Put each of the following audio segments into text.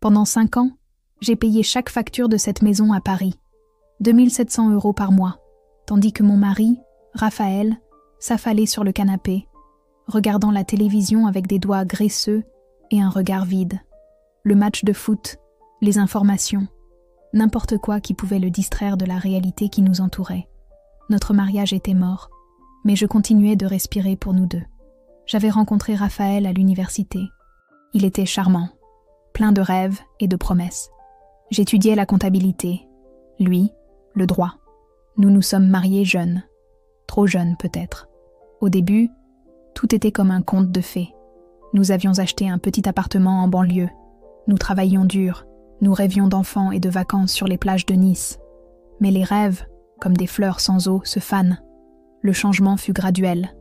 Pendant 5 ans, j'ai payé chaque facture de cette maison à Paris, 2 700 € par mois, tandis que mon mari, Raphaël, s'affalait sur le canapé, regardant la télévision avec des doigts graisseux et un regard vide. Le match de foot, les informations, n'importe quoi qui pouvait le distraire de la réalité qui nous entourait. Notre mariage était mort, mais je continuais de respirer pour nous deux. J'avais rencontré Raphaël à l'université. Il était charmant, plein de rêves et de promesses. J'étudiais la comptabilité, lui, le droit. Nous nous sommes mariés jeunes, trop jeunes peut-être. Au début, tout était comme un conte de fées. Nous avions acheté un petit appartement en banlieue. Nous travaillions dur, nous rêvions d'enfants et de vacances sur les plages de Nice. Mais les rêves, comme des fleurs sans eau, se fanent. Le changement fut graduel.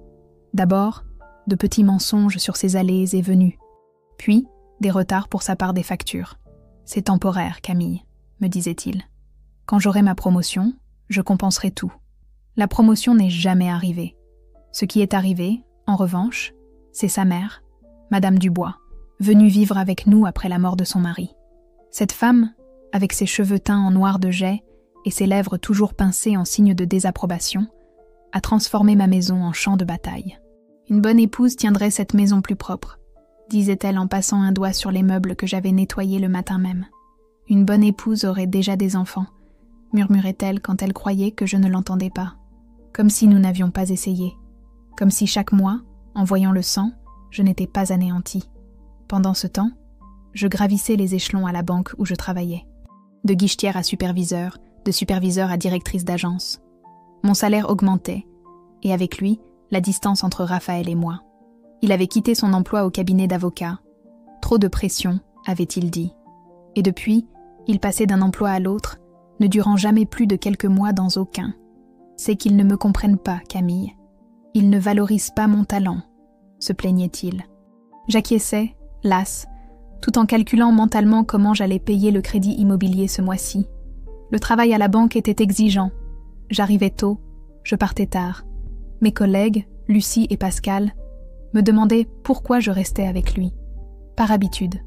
D'abord, de petits mensonges sur ses allées et venues. Puis, des retards pour sa part des factures. « C'est temporaire, Camille », me disait-il. « Quand j'aurai ma promotion, je compenserai tout. » La promotion n'est jamais arrivée. Ce qui est arrivé, en revanche, c'est sa mère, Madame Dubois, venue vivre avec nous après la mort de son mari. Cette femme, avec ses cheveux teints en noir de jais et ses lèvres toujours pincées en signe de désapprobation, a transformé ma maison en champ de bataille. Une bonne épouse tiendrait cette maison plus propre, disait-elle en passant un doigt sur les meubles que j'avais nettoyés le matin même. Une bonne épouse aurait déjà des enfants, murmurait-elle quand elle croyait que je ne l'entendais pas. Comme si nous n'avions pas essayé. Comme si chaque mois, en voyant le sang, je n'étais pas anéantie. Pendant ce temps, je gravissais les échelons à la banque où je travaillais. De guichetière à superviseur, de superviseur à directrice d'agence. Mon salaire augmentait, et avec lui, la distance entre Raphaël et moi. Il avait quitté son emploi au cabinet d'avocat. Trop de pression, avait-il dit. Et depuis, il passait d'un emploi à l'autre, ne durant jamais plus de quelques mois dans aucun. C'est qu'ils ne me comprennent pas, Camille. Ils ne valorisent pas mon talent, se plaignait-il. J'acquiesçais, lasse, tout en calculant mentalement comment j'allais payer le crédit immobilier ce mois-ci. Le travail à la banque était exigeant. J'arrivais tôt, je partais tard. Mes collègues, Lucie et Pascal, me demandaient pourquoi je restais avec lui. Par habitude,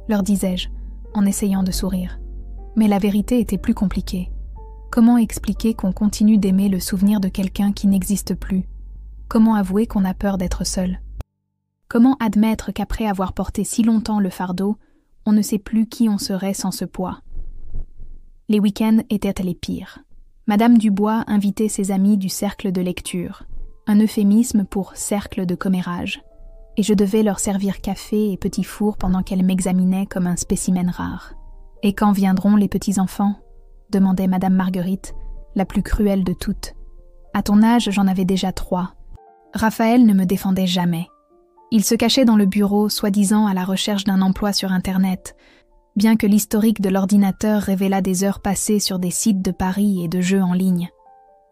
leur disais-je, en essayant de sourire. Mais la vérité était plus compliquée. Comment expliquer qu'on continue d'aimer le souvenir de quelqu'un qui n'existe plus? Comment avouer qu'on a peur d'être seul? Comment admettre qu'après avoir porté si longtemps le fardeau, on ne sait plus qui on serait sans ce poids? Les week-ends étaient les pires. Madame Dubois invitait ses amis du cercle de lecture, un euphémisme pour cercle de commérage, et je devais leur servir café et petits fours pendant qu'elles m'examinaient comme un spécimen rare. « Et quand viendront les petits-enfants » demandait Madame Marguerite, la plus cruelle de toutes. « À ton âge, j'en avais déjà 3. » Raphaël ne me défendait jamais. Il se cachait dans le bureau, soi-disant à la recherche d'un emploi sur Internet, bien que l'historique de l'ordinateur révélât des heures passées sur des sites de paris et de jeux en ligne.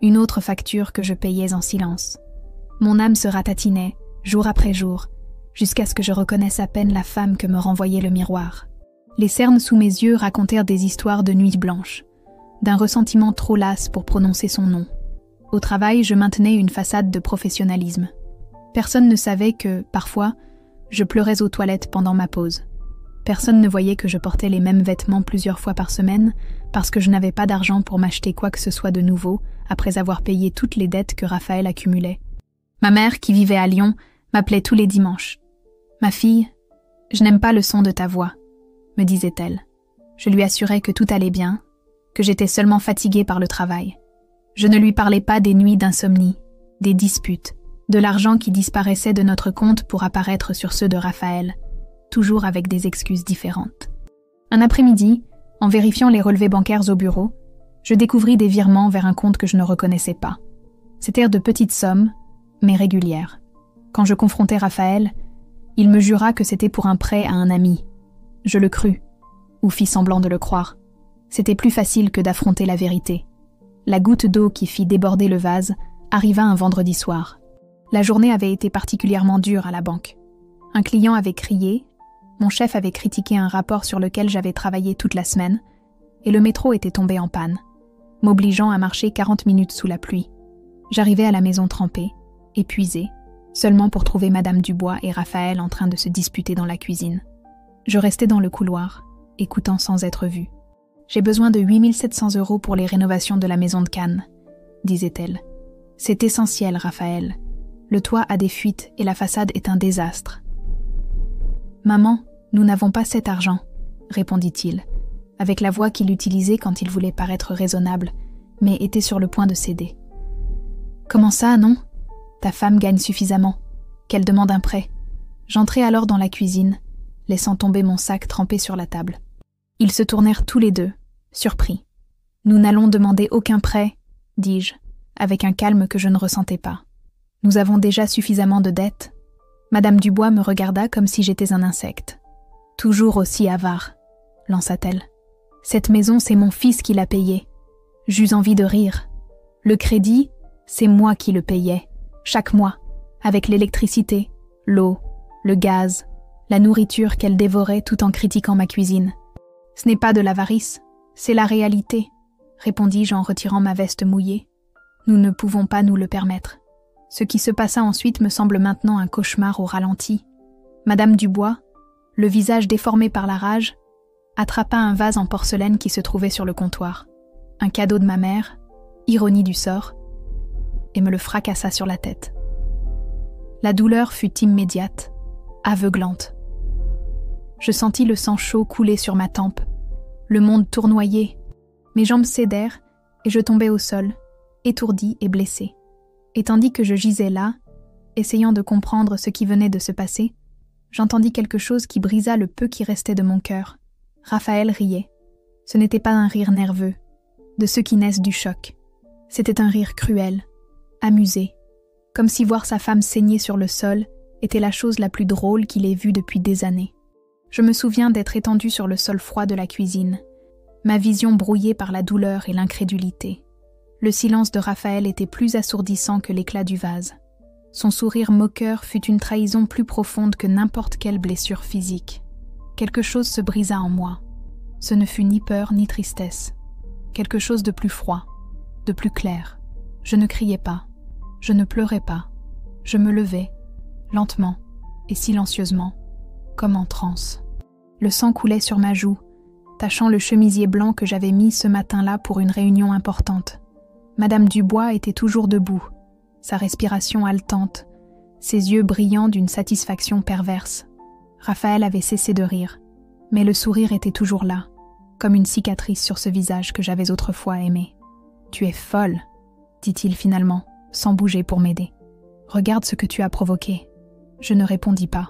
Une autre facture que je payais en silence. Mon âme se ratatinait, jour après jour, jusqu'à ce que je reconnaisse à peine la femme que me renvoyait le miroir. Les cernes sous mes yeux racontèrent des histoires de nuits blanches, d'un ressentiment trop lasse pour prononcer son nom. Au travail, je maintenais une façade de professionnalisme. Personne ne savait que, parfois, je pleurais aux toilettes pendant ma pause. Personne ne voyait que je portais les mêmes vêtements plusieurs fois par semaine parce que je n'avais pas d'argent pour m'acheter quoi que ce soit de nouveau après avoir payé toutes les dettes que Raphaël accumulait. Ma mère, qui vivait à Lyon, m'appelait tous les dimanches. « Ma fille, je n'aime pas le son de ta voix », me disait-elle. Je lui assurais que tout allait bien, que j'étais seulement fatiguée par le travail. Je ne lui parlais pas des nuits d'insomnie, des disputes, de l'argent qui disparaissait de notre compte pour apparaître sur ceux de Raphaël, toujours avec des excuses différentes. Un après-midi, en vérifiant les relevés bancaires au bureau, je découvris des virements vers un compte que je ne reconnaissais pas. C'étaient de petites sommes, mais régulières. Quand je confrontai Raphaël, il me jura que c'était pour un prêt à un ami. Je le crus, ou fis semblant de le croire. C'était plus facile que d'affronter la vérité. La goutte d'eau qui fit déborder le vase arriva un vendredi soir. La journée avait été particulièrement dure à la banque. Un client avait crié, mon chef avait critiqué un rapport sur lequel j'avais travaillé toute la semaine, et le métro était tombé en panne, m'obligeant à marcher 40 minutes sous la pluie. J'arrivais à la maison trempée, épuisée, seulement pour trouver Madame Dubois et Raphaël en train de se disputer dans la cuisine. Je restai dans le couloir, écoutant sans être vue. « J'ai besoin de 8 700 € pour les rénovations de la maison de Cannes, disait-elle. C'est essentiel, Raphaël. Le toit a des fuites et la façade est un désastre. Maman, nous n'avons pas cet argent, répondit-il, avec la voix qu'il utilisait quand il voulait paraître raisonnable, mais était sur le point de céder. Comment ça, non? Ta femme gagne suffisamment. Qu'elle demande un prêt. J'entrai alors dans la cuisine, laissant tomber mon sac trempé sur la table. Ils se tournèrent tous les deux, surpris. Nous n'allons demander aucun prêt, dis-je, avec un calme que je ne ressentais pas. Nous avons déjà suffisamment de dettes. Madame Dubois me regarda comme si j'étais un insecte. Toujours aussi avare, lança-t-elle. Cette maison, c'est mon fils qui l'a payée. J'eus envie de rire. Le crédit, c'est moi qui le payais, chaque mois, avec l'électricité, l'eau, le gaz, la nourriture qu'elle dévorait tout en critiquant ma cuisine. Ce n'est pas de l'avarice, c'est la réalité, répondis-je en retirant ma veste mouillée. Nous ne pouvons pas nous le permettre. Ce qui se passa ensuite me semble maintenant un cauchemar au ralenti. Madame Dubois, le visage déformé par la rage, attrapa un vase en porcelaine qui se trouvait sur le comptoir. Un cadeau de ma mère, ironie du sort, et me le fracassa sur la tête. La douleur fut immédiate, aveuglante. Je sentis le sang chaud couler sur ma tempe, le monde tournoyer. Mes jambes cédèrent et je tombai au sol, étourdi et blessé. Et tandis que je gisais là, essayant de comprendre ce qui venait de se passer, j'entendis quelque chose qui brisa le peu qui restait de mon cœur. Raphaël riait. Ce n'était pas un rire nerveux, de ceux qui naissent du choc. C'était un rire cruel, amusé, comme si voir sa femme saigner sur le sol était la chose la plus drôle qu'il ait vue depuis des années. Je me souviens d'être étendu sur le sol froid de la cuisine, ma vision brouillée par la douleur et l'incrédulité. Le silence de Raphaël était plus assourdissant que l'éclat du vase. Son sourire moqueur fut une trahison plus profonde que n'importe quelle blessure physique. Quelque chose se brisa en moi. Ce ne fut ni peur ni tristesse. Quelque chose de plus froid, de plus clair. Je ne criais pas, je ne pleurais pas. Je me levai, lentement et silencieusement, comme en transe. Le sang coulait sur ma joue, tachant le chemisier blanc que j'avais mis ce matin-là pour une réunion importante. Madame Dubois était toujours debout, sa respiration haletante, ses yeux brillants d'une satisfaction perverse. Raphaël avait cessé de rire, mais le sourire était toujours là, comme une cicatrice sur ce visage que j'avais autrefois aimé. « Tu es folle », dit-il finalement, sans bouger pour m'aider. « Regarde ce que tu as provoqué. » Je ne répondis pas.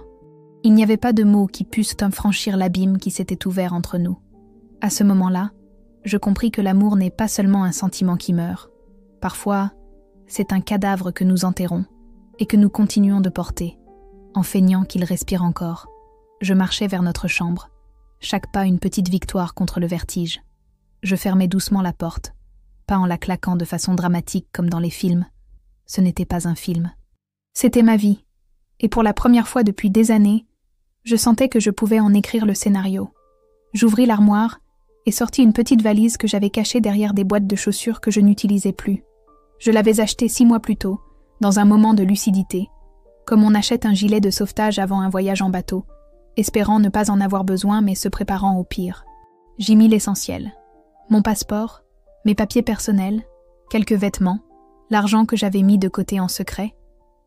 Il n'y avait pas de mots qui pussent franchir l'abîme qui s'était ouvert entre nous. À ce moment-là, je compris que l'amour n'est pas seulement un sentiment qui meurt. Parfois, c'est un cadavre que nous enterrons et que nous continuons de porter, en feignant qu'il respire encore. Je marchais vers notre chambre, chaque pas une petite victoire contre le vertige. Je fermais doucement la porte, pas en la claquant de façon dramatique comme dans les films. Ce n'était pas un film. C'était ma vie, et pour la première fois depuis des années, je sentais que je pouvais en écrire le scénario. J'ouvris l'armoire et sortis une petite valise que j'avais cachée derrière des boîtes de chaussures que je n'utilisais plus. Je l'avais achetée 6 mois plus tôt, dans un moment de lucidité, comme on achète un gilet de sauvetage avant un voyage en bateau, espérant ne pas en avoir besoin mais se préparant au pire. J'y mis l'essentiel. Mon passeport, mes papiers personnels, quelques vêtements, l'argent que j'avais mis de côté en secret,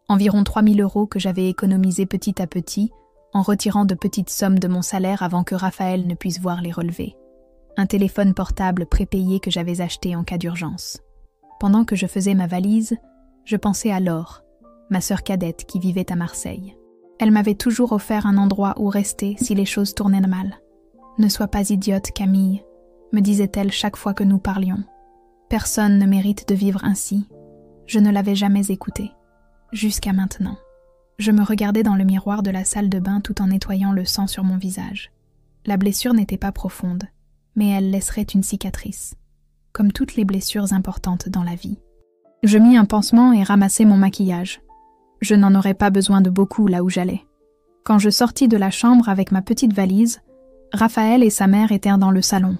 environ 3 000 € que j'avais économisés petit à petit, en retirant de petites sommes de mon salaire avant que Raphaël ne puisse voir les relevés. Un téléphone portable prépayé que j'avais acheté en cas d'urgence. Pendant que je faisais ma valise, je pensais à Laure, ma sœur cadette qui vivait à Marseille. Elle m'avait toujours offert un endroit où rester si les choses tournaient mal. « Ne sois pas idiote, Camille », me disait-elle chaque fois que nous parlions. « Personne ne mérite de vivre ainsi. » Je ne l'avais jamais écoutée. Jusqu'à maintenant. Je me regardais dans le miroir de la salle de bain tout en nettoyant le sang sur mon visage. La blessure n'était pas profonde, mais elle laisserait une cicatrice, comme toutes les blessures importantes dans la vie. Je mis un pansement et ramassai mon maquillage. Je n'en aurais pas besoin de beaucoup là où j'allais. Quand je sortis de la chambre avec ma petite valise, Raphaël et sa mère étaient dans le salon.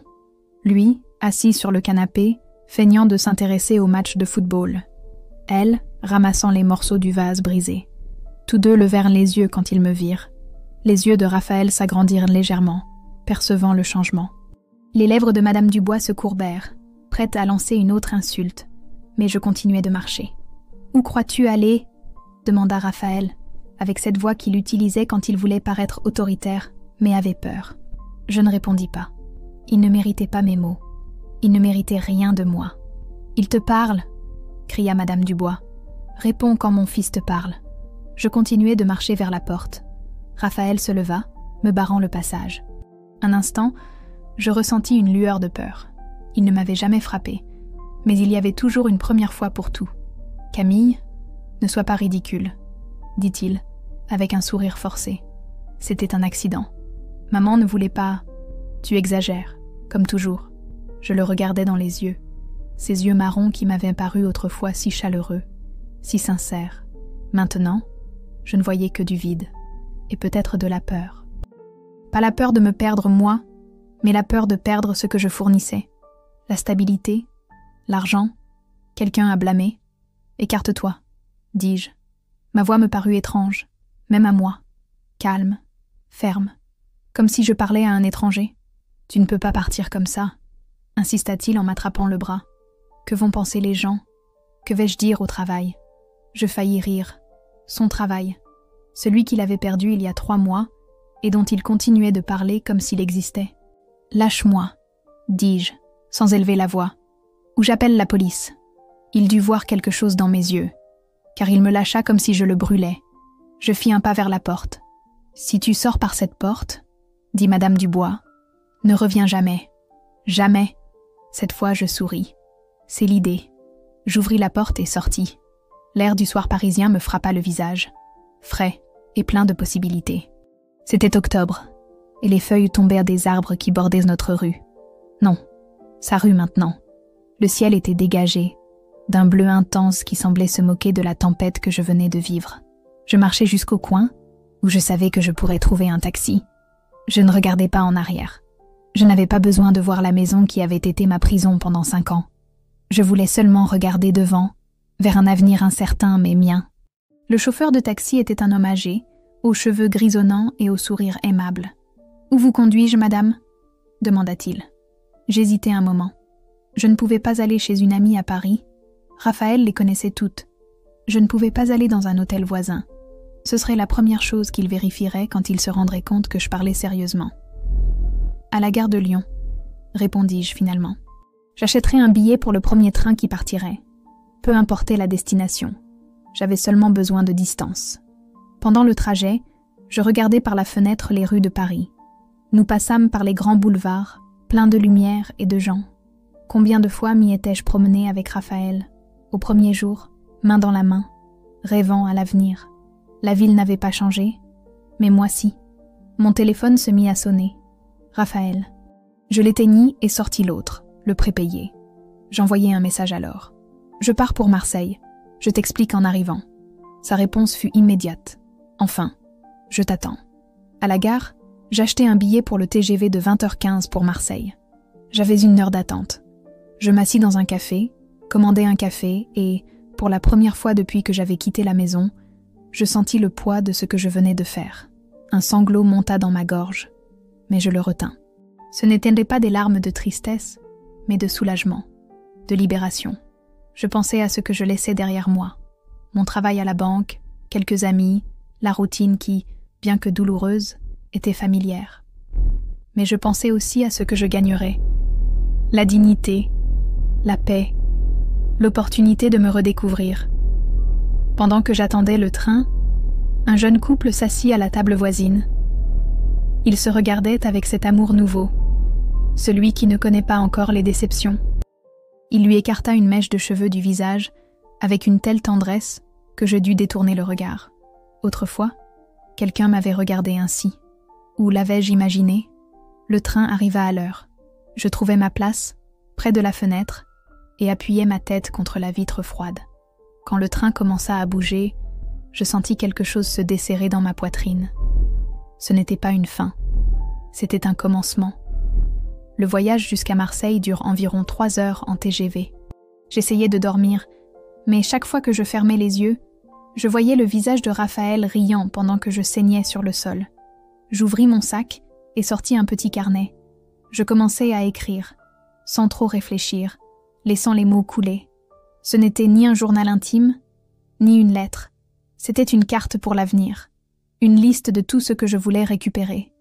Lui, assis sur le canapé, feignant de s'intéresser au match de football. Elle, ramassant les morceaux du vase brisé. Tous deux levèrent les yeux quand ils me virent. Les yeux de Raphaël s'agrandirent légèrement. percevant le changement. Les lèvres de Madame Dubois se courbèrent, prêtes à lancer une autre insulte, mais je continuais de marcher. « Où crois-tu aller ?» demanda Raphaël, avec cette voix qu'il utilisait quand il voulait paraître autoritaire, mais avait peur. Je ne répondis pas. Il ne méritait pas mes mots. Il ne méritait rien de moi. « Il te parle !» cria Madame Dubois. « Réponds quand mon fils te parle. » Je continuai de marcher vers la porte. Raphaël se leva, me barrant le passage. Un instant, je ressentis une lueur de peur. Il ne m'avait jamais frappé, mais il y avait toujours une première fois pour tout. « Camille, ne sois pas ridicule, » dit-il, avec un sourire forcé. C'était un accident. Maman ne voulait pas... Tu exagères, comme toujours. Je le regardais dans les yeux, ces yeux marrons qui m'avaient paru autrefois si chaleureux, si sincères. Maintenant, je ne voyais que du vide, et peut-être de la peur. Pas la peur de me perdre moi, mais la peur de perdre ce que je fournissais. La stabilité, l'argent, quelqu'un à blâmer. « Écarte-toi », dis-je. Ma voix me parut étrange, même à moi. Calme, ferme, comme si je parlais à un étranger. « Tu ne peux pas partir comme ça », insista-t-il en m'attrapant le bras. « Que vont penser les gens? Que vais-je dire au travail ?» Je faillis rire. Son travail, celui qu'il avait perdu il y a 3 mois et dont il continuait de parler comme s'il existait. « Lâche-moi », dis-je, sans élever la voix, « ou j'appelle la police. » Il dut voir quelque chose dans mes yeux, car il me lâcha comme si je le brûlais. Je fis un pas vers la porte. « Si tu sors par cette porte, » dit Madame Dubois, « ne reviens jamais. Jamais. » Cette fois, je souris. C'est l'idée. J'ouvris la porte et sortis. L'air du soir parisien me frappa le visage, frais et plein de possibilités. C'était octobre, et les feuilles tombaient des arbres qui bordaient notre rue. Non, sa rue maintenant. Le ciel était dégagé, d'un bleu intense qui semblait se moquer de la tempête que je venais de vivre. Je marchais jusqu'au coin, où je savais que je pourrais trouver un taxi. Je ne regardais pas en arrière. Je n'avais pas besoin de voir la maison qui avait été ma prison pendant 5 ans. Je voulais seulement regarder devant, vers un avenir incertain mais mien. Le chauffeur de taxi était un homme âgé, aux cheveux grisonnants et au sourire aimable. « Où vous conduis-je, madame ?» demanda-t-il. J'hésitai un moment. Je ne pouvais pas aller chez une amie à Paris. Raphaël les connaissait toutes. Je ne pouvais pas aller dans un hôtel voisin. Ce serait la première chose qu'il vérifierait quand il se rendrait compte que je parlais sérieusement. « À la gare de Lyon », répondis-je finalement. J'achèterais un billet pour le premier train qui partirait. Peu importait la destination. J'avais seulement besoin de distance. Pendant le trajet, je regardais par la fenêtre les rues de Paris. Nous passâmes par les grands boulevards, pleins de lumière et de gens. Combien de fois m'y étais-je promenée avec Raphaël, au premier jour, main dans la main, rêvant à l'avenir. La ville n'avait pas changé, mais moi si. Mon téléphone se mit à sonner. Raphaël. Je l'éteignis et sortis l'autre, le prépayé. J'envoyai un message alors. « Je pars pour Marseille. Je t'explique en arrivant. » Sa réponse fut immédiate. « Enfin, je t'attends. » À la gare, j'achetai un billet pour le TGV de 20h15 pour Marseille. J'avais 1 heure d'attente. Je m'assis dans un café, commandai un café et, pour la première fois depuis que j'avais quitté la maison, je sentis le poids de ce que je venais de faire. Un sanglot monta dans ma gorge, mais je le retins. Ce n'étaient pas des larmes de tristesse, mais de soulagement, de libération. Je pensais à ce que je laissais derrière moi. Mon travail à la banque, quelques amis, la routine qui, bien que douloureuse, était familière. Mais je pensais aussi à ce que je gagnerais. La dignité, la paix, l'opportunité de me redécouvrir. Pendant que j'attendais le train, un jeune couple s'assit à la table voisine. Ils se regardaient avec cet amour nouveau, celui qui ne connaît pas encore les déceptions. Il lui écarta une mèche de cheveux du visage avec une telle tendresse que je dus détourner le regard. Autrefois, quelqu'un m'avait regardé ainsi. Ou l'avais-je imaginé? Le train arriva à l'heure. Je trouvai ma place, près de la fenêtre, et appuyai ma tête contre la vitre froide. Quand le train commença à bouger, je sentis quelque chose se desserrer dans ma poitrine. Ce n'était pas une fin, c'était un commencement. Le voyage jusqu'à Marseille dure environ 3 heures en TGV. J'essayais de dormir, mais chaque fois que je fermais les yeux, je voyais le visage de Raphaël riant pendant que je saignais sur le sol. J'ouvris mon sac et sortis un petit carnet. Je commençai à écrire, sans trop réfléchir, laissant les mots couler. Ce n'était ni un journal intime, ni une lettre. C'était une carte pour l'avenir, une liste de tout ce que je voulais récupérer.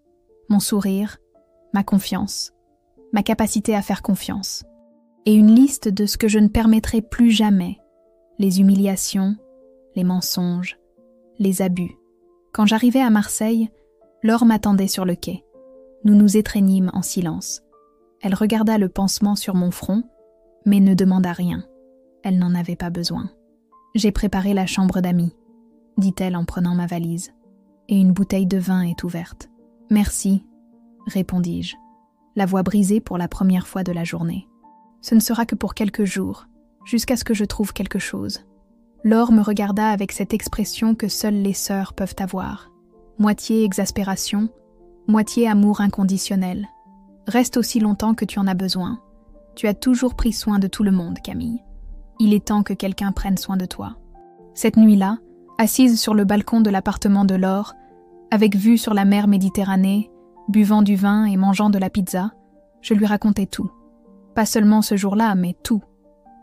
Mon sourire, ma confiance, ma capacité à faire confiance. Et une liste de ce que je ne permettrai plus jamais. Les humiliations, les mensonges, les abus. Quand j'arrivai à Marseille, Laure m'attendait sur le quai. Nous nous étreignîmes en silence. Elle regarda le pansement sur mon front, mais ne demanda rien. Elle n'en avait pas besoin. « J'ai préparé la chambre d'amis », dit-elle en prenant ma valise. « Et une bouteille de vin est ouverte. »« Merci », répondis-je, la voix brisée pour la première fois de la journée. « Ce ne sera que pour quelques jours, jusqu'à ce que je trouve quelque chose. » Laure me regarda avec cette expression que seules les sœurs peuvent avoir. Moitié exaspération, moitié amour inconditionnel. « Reste aussi longtemps que tu en as besoin. Tu as toujours pris soin de tout le monde, Camille. Il est temps que quelqu'un prenne soin de toi. » Cette nuit-là, assise sur le balcon de l'appartement de Laure, avec vue sur la mer Méditerranée, buvant du vin et mangeant de la pizza, je lui racontais tout. Pas seulement ce jour-là, mais tout.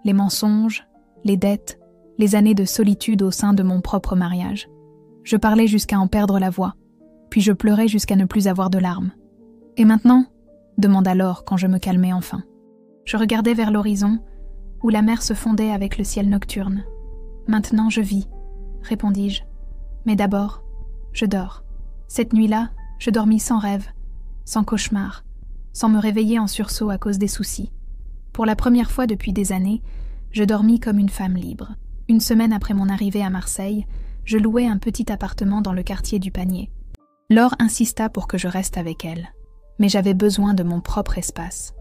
Les mensonges, les dettes, les années de solitude au sein de mon propre mariage. Je parlais jusqu'à en perdre la voix, puis je pleurais jusqu'à ne plus avoir de larmes. « Et maintenant ?» demanda Laure quand je me calmais enfin. Je regardais vers l'horizon, où la mer se fondait avec le ciel nocturne. « Maintenant je vis », répondis-je. « Mais d'abord, je dors. » Cette nuit-là, je dormis sans rêve, sans cauchemar, sans me réveiller en sursaut à cause des soucis. Pour la première fois depuis des années, je dormis comme une femme libre. Une semaine après mon arrivée à Marseille, je louai un petit appartement dans le quartier du Panier. Laure insista pour que je reste avec elle, mais j'avais besoin de mon propre espace.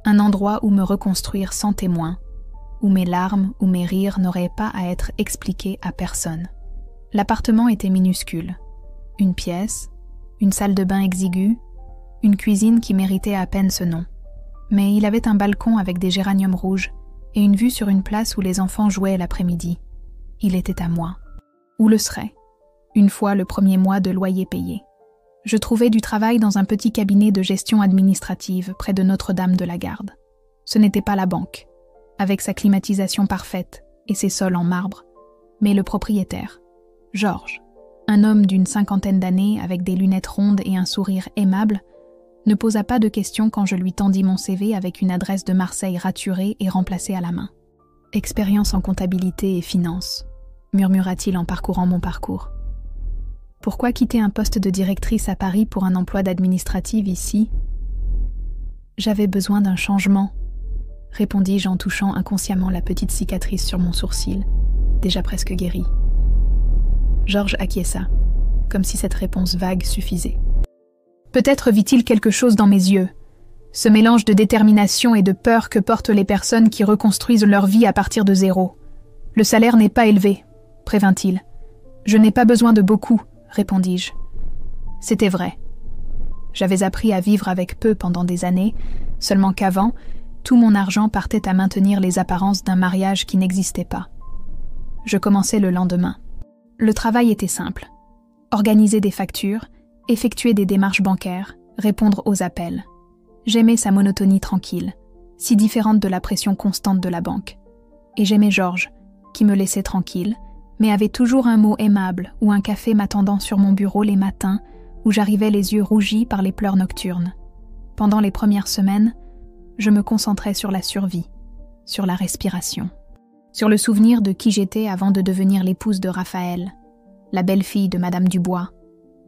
Un endroit où me reconstruire sans témoin, où mes larmes ou mes rires n'auraient pas à être expliqués à personne. L'appartement était minuscule. Une pièce, une salle de bain exiguë, une cuisine qui méritait à peine ce nom. Mais il avait un balcon avec des géraniums rouges et une vue sur une place où les enfants jouaient l'après-midi. Il était à moi. Où le serait, une fois le premier mois de loyer payé. Je trouvai du travail dans un petit cabinet de gestion administrative près de Notre-Dame de la Garde. Ce n'était pas la banque, avec sa climatisation parfaite et ses sols en marbre, mais le propriétaire, Georges, un homme d'une 50aine d'années avec des lunettes rondes et un sourire aimable, ne posa pas de questions quand je lui tendis mon CV avec une adresse de Marseille raturée et remplacée à la main. « Expérience en comptabilité et finance », murmura-t-il en parcourant mon parcours. « Pourquoi quitter un poste de directrice à Paris pour un emploi d'administrative ici ?»« J'avais besoin d'un changement », répondis-je en touchant inconsciemment la petite cicatrice sur mon sourcil, déjà presque guérie. Georges acquiesça, comme si cette réponse vague suffisait. Peut-être vit-il quelque chose dans mes yeux, ce mélange de détermination et de peur que portent les personnes qui reconstruisent leur vie à partir de zéro. « Le salaire n'est pas élevé », prévint-il. « Je n'ai pas besoin de beaucoup », répondis-je. C'était vrai. J'avais appris à vivre avec peu pendant des années, seulement qu'avant, tout mon argent partait à maintenir les apparences d'un mariage qui n'existait pas. Je commençais le lendemain. Le travail était simple. Organiser des factures, effectuer des démarches bancaires, répondre aux appels. J'aimais sa monotonie tranquille, si différente de la pression constante de la banque. Et j'aimais Georges, qui me laissait tranquille, mais avait toujours un mot aimable ou un café m'attendant sur mon bureau les matins où j'arrivais les yeux rougis par les pleurs nocturnes. Pendant les premières semaines, je me concentrais sur la survie, sur la respiration, sur le souvenir de qui j'étais avant de devenir l'épouse de Raphaël, la belle-fille de Madame Dubois,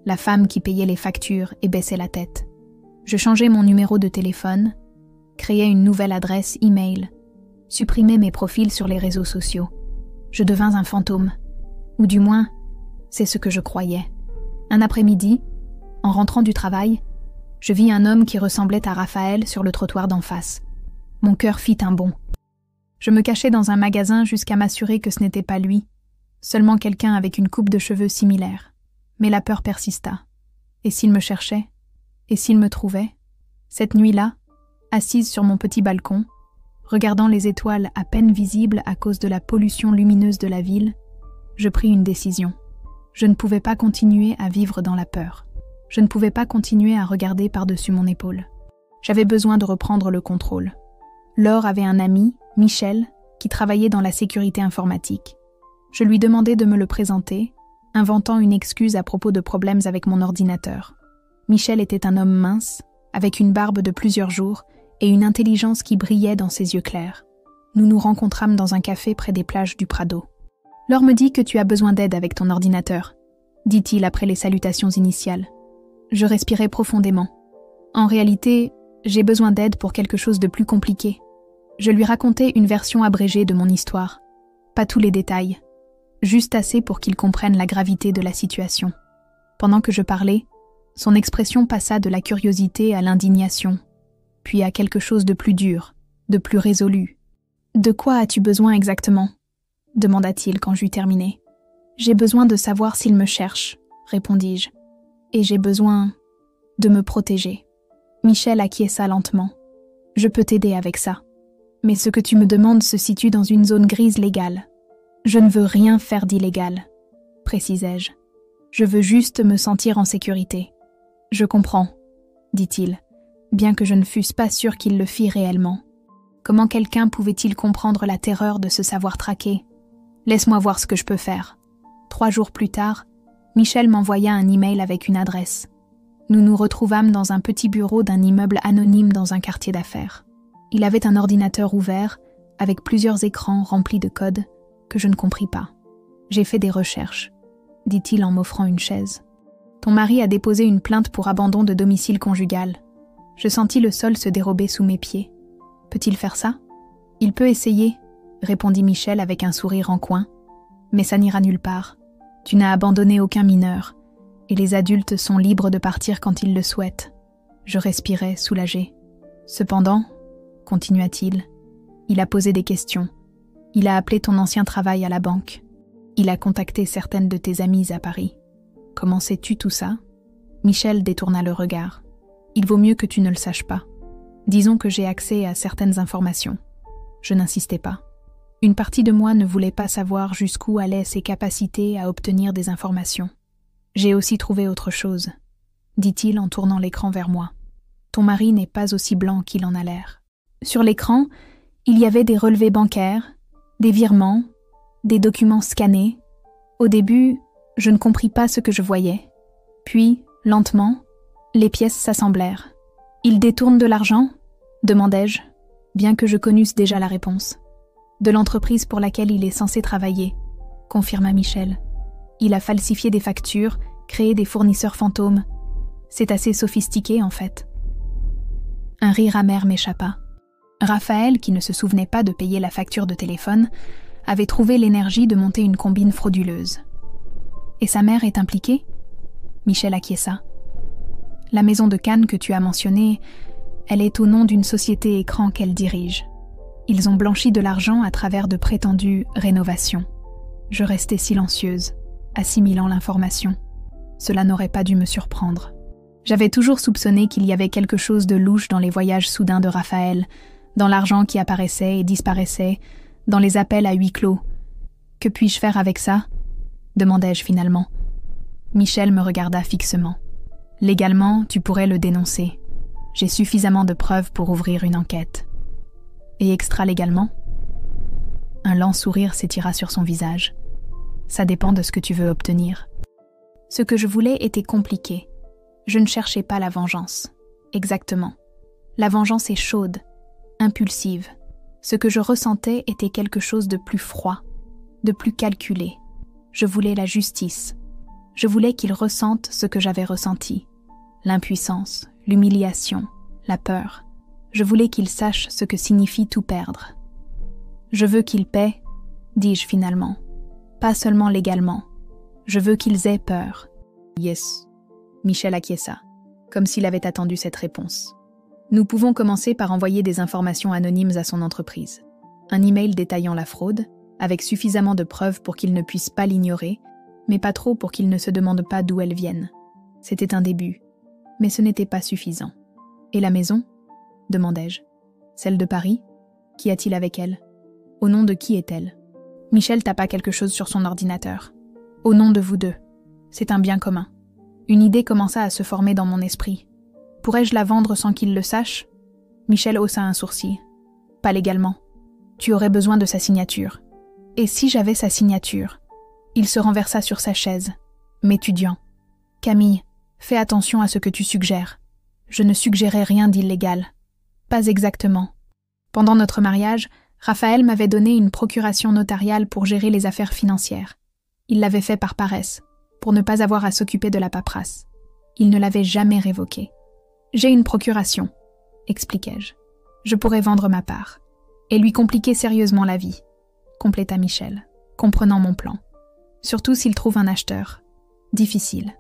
la femme qui payait les factures et baissait la tête. Je changeais mon numéro de téléphone, créais une nouvelle adresse e-mail, supprimais mes profils sur les réseaux sociaux. Je devins un fantôme, ou du moins, c'est ce que je croyais. Un après-midi, en rentrant du travail, je vis un homme qui ressemblait à Raphaël sur le trottoir d'en face. Mon cœur fit un bond. Je me cachai dans un magasin jusqu'à m'assurer que ce n'était pas lui, seulement quelqu'un avec une coupe de cheveux similaire. Mais la peur persista. Et s'il me cherchait? Et s'il me trouvait? Cette nuit-là, assise sur mon petit balcon, regardant les étoiles à peine visibles à cause de la pollution lumineuse de la ville, je pris une décision. Je ne pouvais pas continuer à vivre dans la peur. Je ne pouvais pas continuer à regarder par-dessus mon épaule. J'avais besoin de reprendre le contrôle. Laure avait un ami, Michel, qui travaillait dans la sécurité informatique. Je lui demandai de me le présenter, inventant une excuse à propos de problèmes avec mon ordinateur. Michel était un homme mince, avec une barbe de plusieurs jours et une intelligence qui brillait dans ses yeux clairs. Nous nous rencontrâmes dans un café près des plages du Prado. « Laure me dit que tu as besoin d'aide avec ton ordinateur », dit-il après les salutations initiales. Je respirais profondément. En réalité, j'ai besoin d'aide pour quelque chose de plus compliqué. Je lui racontai une version abrégée de mon histoire. Pas tous les détails, juste assez pour qu'il comprenne la gravité de la situation. Pendant que je parlais, son expression passa de la curiosité à l'indignation, puis à quelque chose de plus dur, de plus résolu. « De quoi as-tu besoin exactement ?» demanda-t-il quand j'eus terminé. « J'ai besoin de savoir s'il me cherche, » répondis-je. « Et j'ai besoin de me protéger. » Michel acquiesça lentement. « Je peux t'aider avec ça. Mais ce que tu me demandes se situe dans une zone grise légale. Je ne veux rien faire d'illégal, précisai-je. Je veux juste me sentir en sécurité. Je comprends, dit-il, bien que je ne fusse pas sûre qu'il le fît réellement. Comment quelqu'un pouvait-il comprendre la terreur de se savoir traqué? Laisse-moi voir ce que je peux faire. 3 jours plus tard, Michel m'envoya un email avec une adresse. Nous nous retrouvâmes dans un petit bureau d'un immeuble anonyme dans un quartier d'affaires. Il avait un ordinateur ouvert, avec plusieurs écrans remplis de codes que je ne compris pas. « J'ai fait des recherches », dit-il en m'offrant une chaise. « Ton mari a déposé une plainte pour abandon de domicile conjugal. Je sentis le sol se dérober sous mes pieds. Peut-il faire ça ? Il peut essayer, répondit Michel avec un sourire en coin. Mais ça n'ira nulle part. Tu n'as abandonné aucun mineur, et les adultes sont libres de partir quand ils le souhaitent. Je respirais, soulagé. Cependant, continua-t-il, il a posé des questions. Il a appelé ton ancien travail à la banque. Il a contacté certaines de tes amies à Paris. Comment sais-tu tout ça ? Michel détourna le regard. Il vaut mieux que tu ne le saches pas. Disons que j'ai accès à certaines informations. Je n'insistais pas. Une partie de moi ne voulait pas savoir jusqu'où allaient ses capacités à obtenir des informations. J'ai aussi trouvé autre chose, dit-il en tournant l'écran vers moi. Ton mari n'est pas aussi blanc qu'il en a l'air. Sur l'écran, il y avait des relevés bancaires, des virements, des documents scannés. Au début, je ne compris pas ce que je voyais. Puis, lentement, les pièces s'assemblèrent. « Il détourne de l'argent ?» demandai-je, bien que je connusse déjà la réponse. « De l'entreprise pour laquelle il est censé travailler », confirma Michel. « Il a falsifié des factures, créé des fournisseurs fantômes. C'est assez sophistiqué, en fait. » Un rire amer m'échappa. Raphaël, qui ne se souvenait pas de payer la facture de téléphone, avait trouvé l'énergie de monter une combine frauduleuse. « Et sa mère est impliquée ?» Michel acquiesça. « La maison de Cannes que tu as mentionnée, elle est au nom d'une société écran qu'elle dirige. Ils ont blanchi de l'argent à travers de prétendues rénovations. » Je restais silencieuse, assimilant l'information. Cela n'aurait pas dû me surprendre. J'avais toujours soupçonné qu'il y avait quelque chose de louche dans les voyages soudains de Raphaël, dans l'argent qui apparaissait et disparaissait, dans les appels à huis clos. « Que puis-je faire avec ça ?» demandai-je finalement. Michel me regarda fixement. « Légalement, tu pourrais le dénoncer. J'ai suffisamment de preuves pour ouvrir une enquête. » « Et extra-légalement ?» Un lent sourire s'étira sur son visage. « Ça dépend de ce que tu veux obtenir. » Ce que je voulais était compliqué. Je ne cherchais pas la vengeance. Exactement. La vengeance est chaude, impulsive. Ce que je ressentais était quelque chose de plus froid, de plus calculé. Je voulais la justice. Je voulais qu'il ressente ce que j'avais ressenti. L'impuissance, l'humiliation, la peur. Je voulais qu'il sache ce que signifie tout perdre. « Je veux qu'ils paient, » dis-je finalement. Pas seulement légalement. Je veux qu'ils aient peur. « Yes. » Michel acquiesça, comme s'il avait attendu cette réponse. Nous pouvons commencer par envoyer des informations anonymes à son entreprise. Un email détaillant la fraude, avec suffisamment de preuves pour qu'il ne puisse pas l'ignorer, mais pas trop pour qu'il ne se demande pas d'où elles viennent. C'était un début, mais ce n'était pas suffisant. « Et la maison ?» demandai-je. « Celle de Paris ? Qu'y a-t-il avec elle ? Au nom de qui est-elle ?» Michel tapa quelque chose sur son ordinateur. « Au nom de vous deux. C'est un bien commun. Une idée commença à se former dans mon esprit. Pourrais-je la vendre sans qu'il le sache? Michel haussa un sourcil. Pas légalement. Tu aurais besoin de sa signature. Et si j'avais sa signature? Il se renversa sur sa chaise. M'étudiant. Camille, fais attention à ce que tu suggères. Je ne suggérais rien d'illégal. Pas exactement. Pendant notre mariage, Raphaël m'avait donné une procuration notariale pour gérer les affaires financières. Il l'avait fait par paresse, pour ne pas avoir à s'occuper de la paperasse. Il ne l'avait jamais révoquée. J'ai une procuration, expliquai-je. Je pourrais vendre ma part. Et lui compliquer sérieusement la vie, compléta Michel, comprenant mon plan. Surtout s'il trouve un acheteur. Difficile.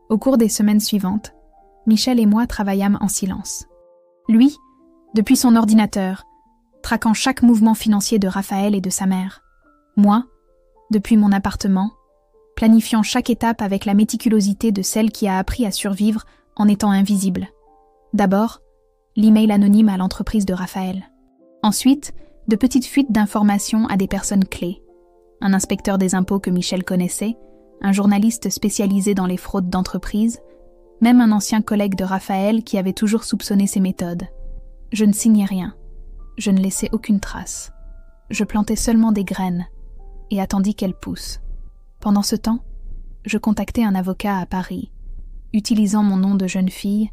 Au cours des semaines suivantes, Michel et moi travaillâmes en silence. Lui, depuis son ordinateur, traquant chaque mouvement financier de Raphaël et de sa mère. Moi, depuis mon appartement, planifiant chaque étape avec la méticulosité de celle qui a appris à survivre en étant invisible. D'abord, l'email anonyme à l'entreprise de Raphaël. Ensuite, de petites fuites d'informations à des personnes clés. Un inspecteur des impôts que Michel connaissait, un journaliste spécialisé dans les fraudes d'entreprise, même un ancien collègue de Raphaël qui avait toujours soupçonné ses méthodes. Je ne signais rien. Je ne laissais aucune trace. Je plantais seulement des graines et attendis qu'elles poussent. Pendant ce temps, je contactais un avocat à Paris, utilisant mon nom de jeune fille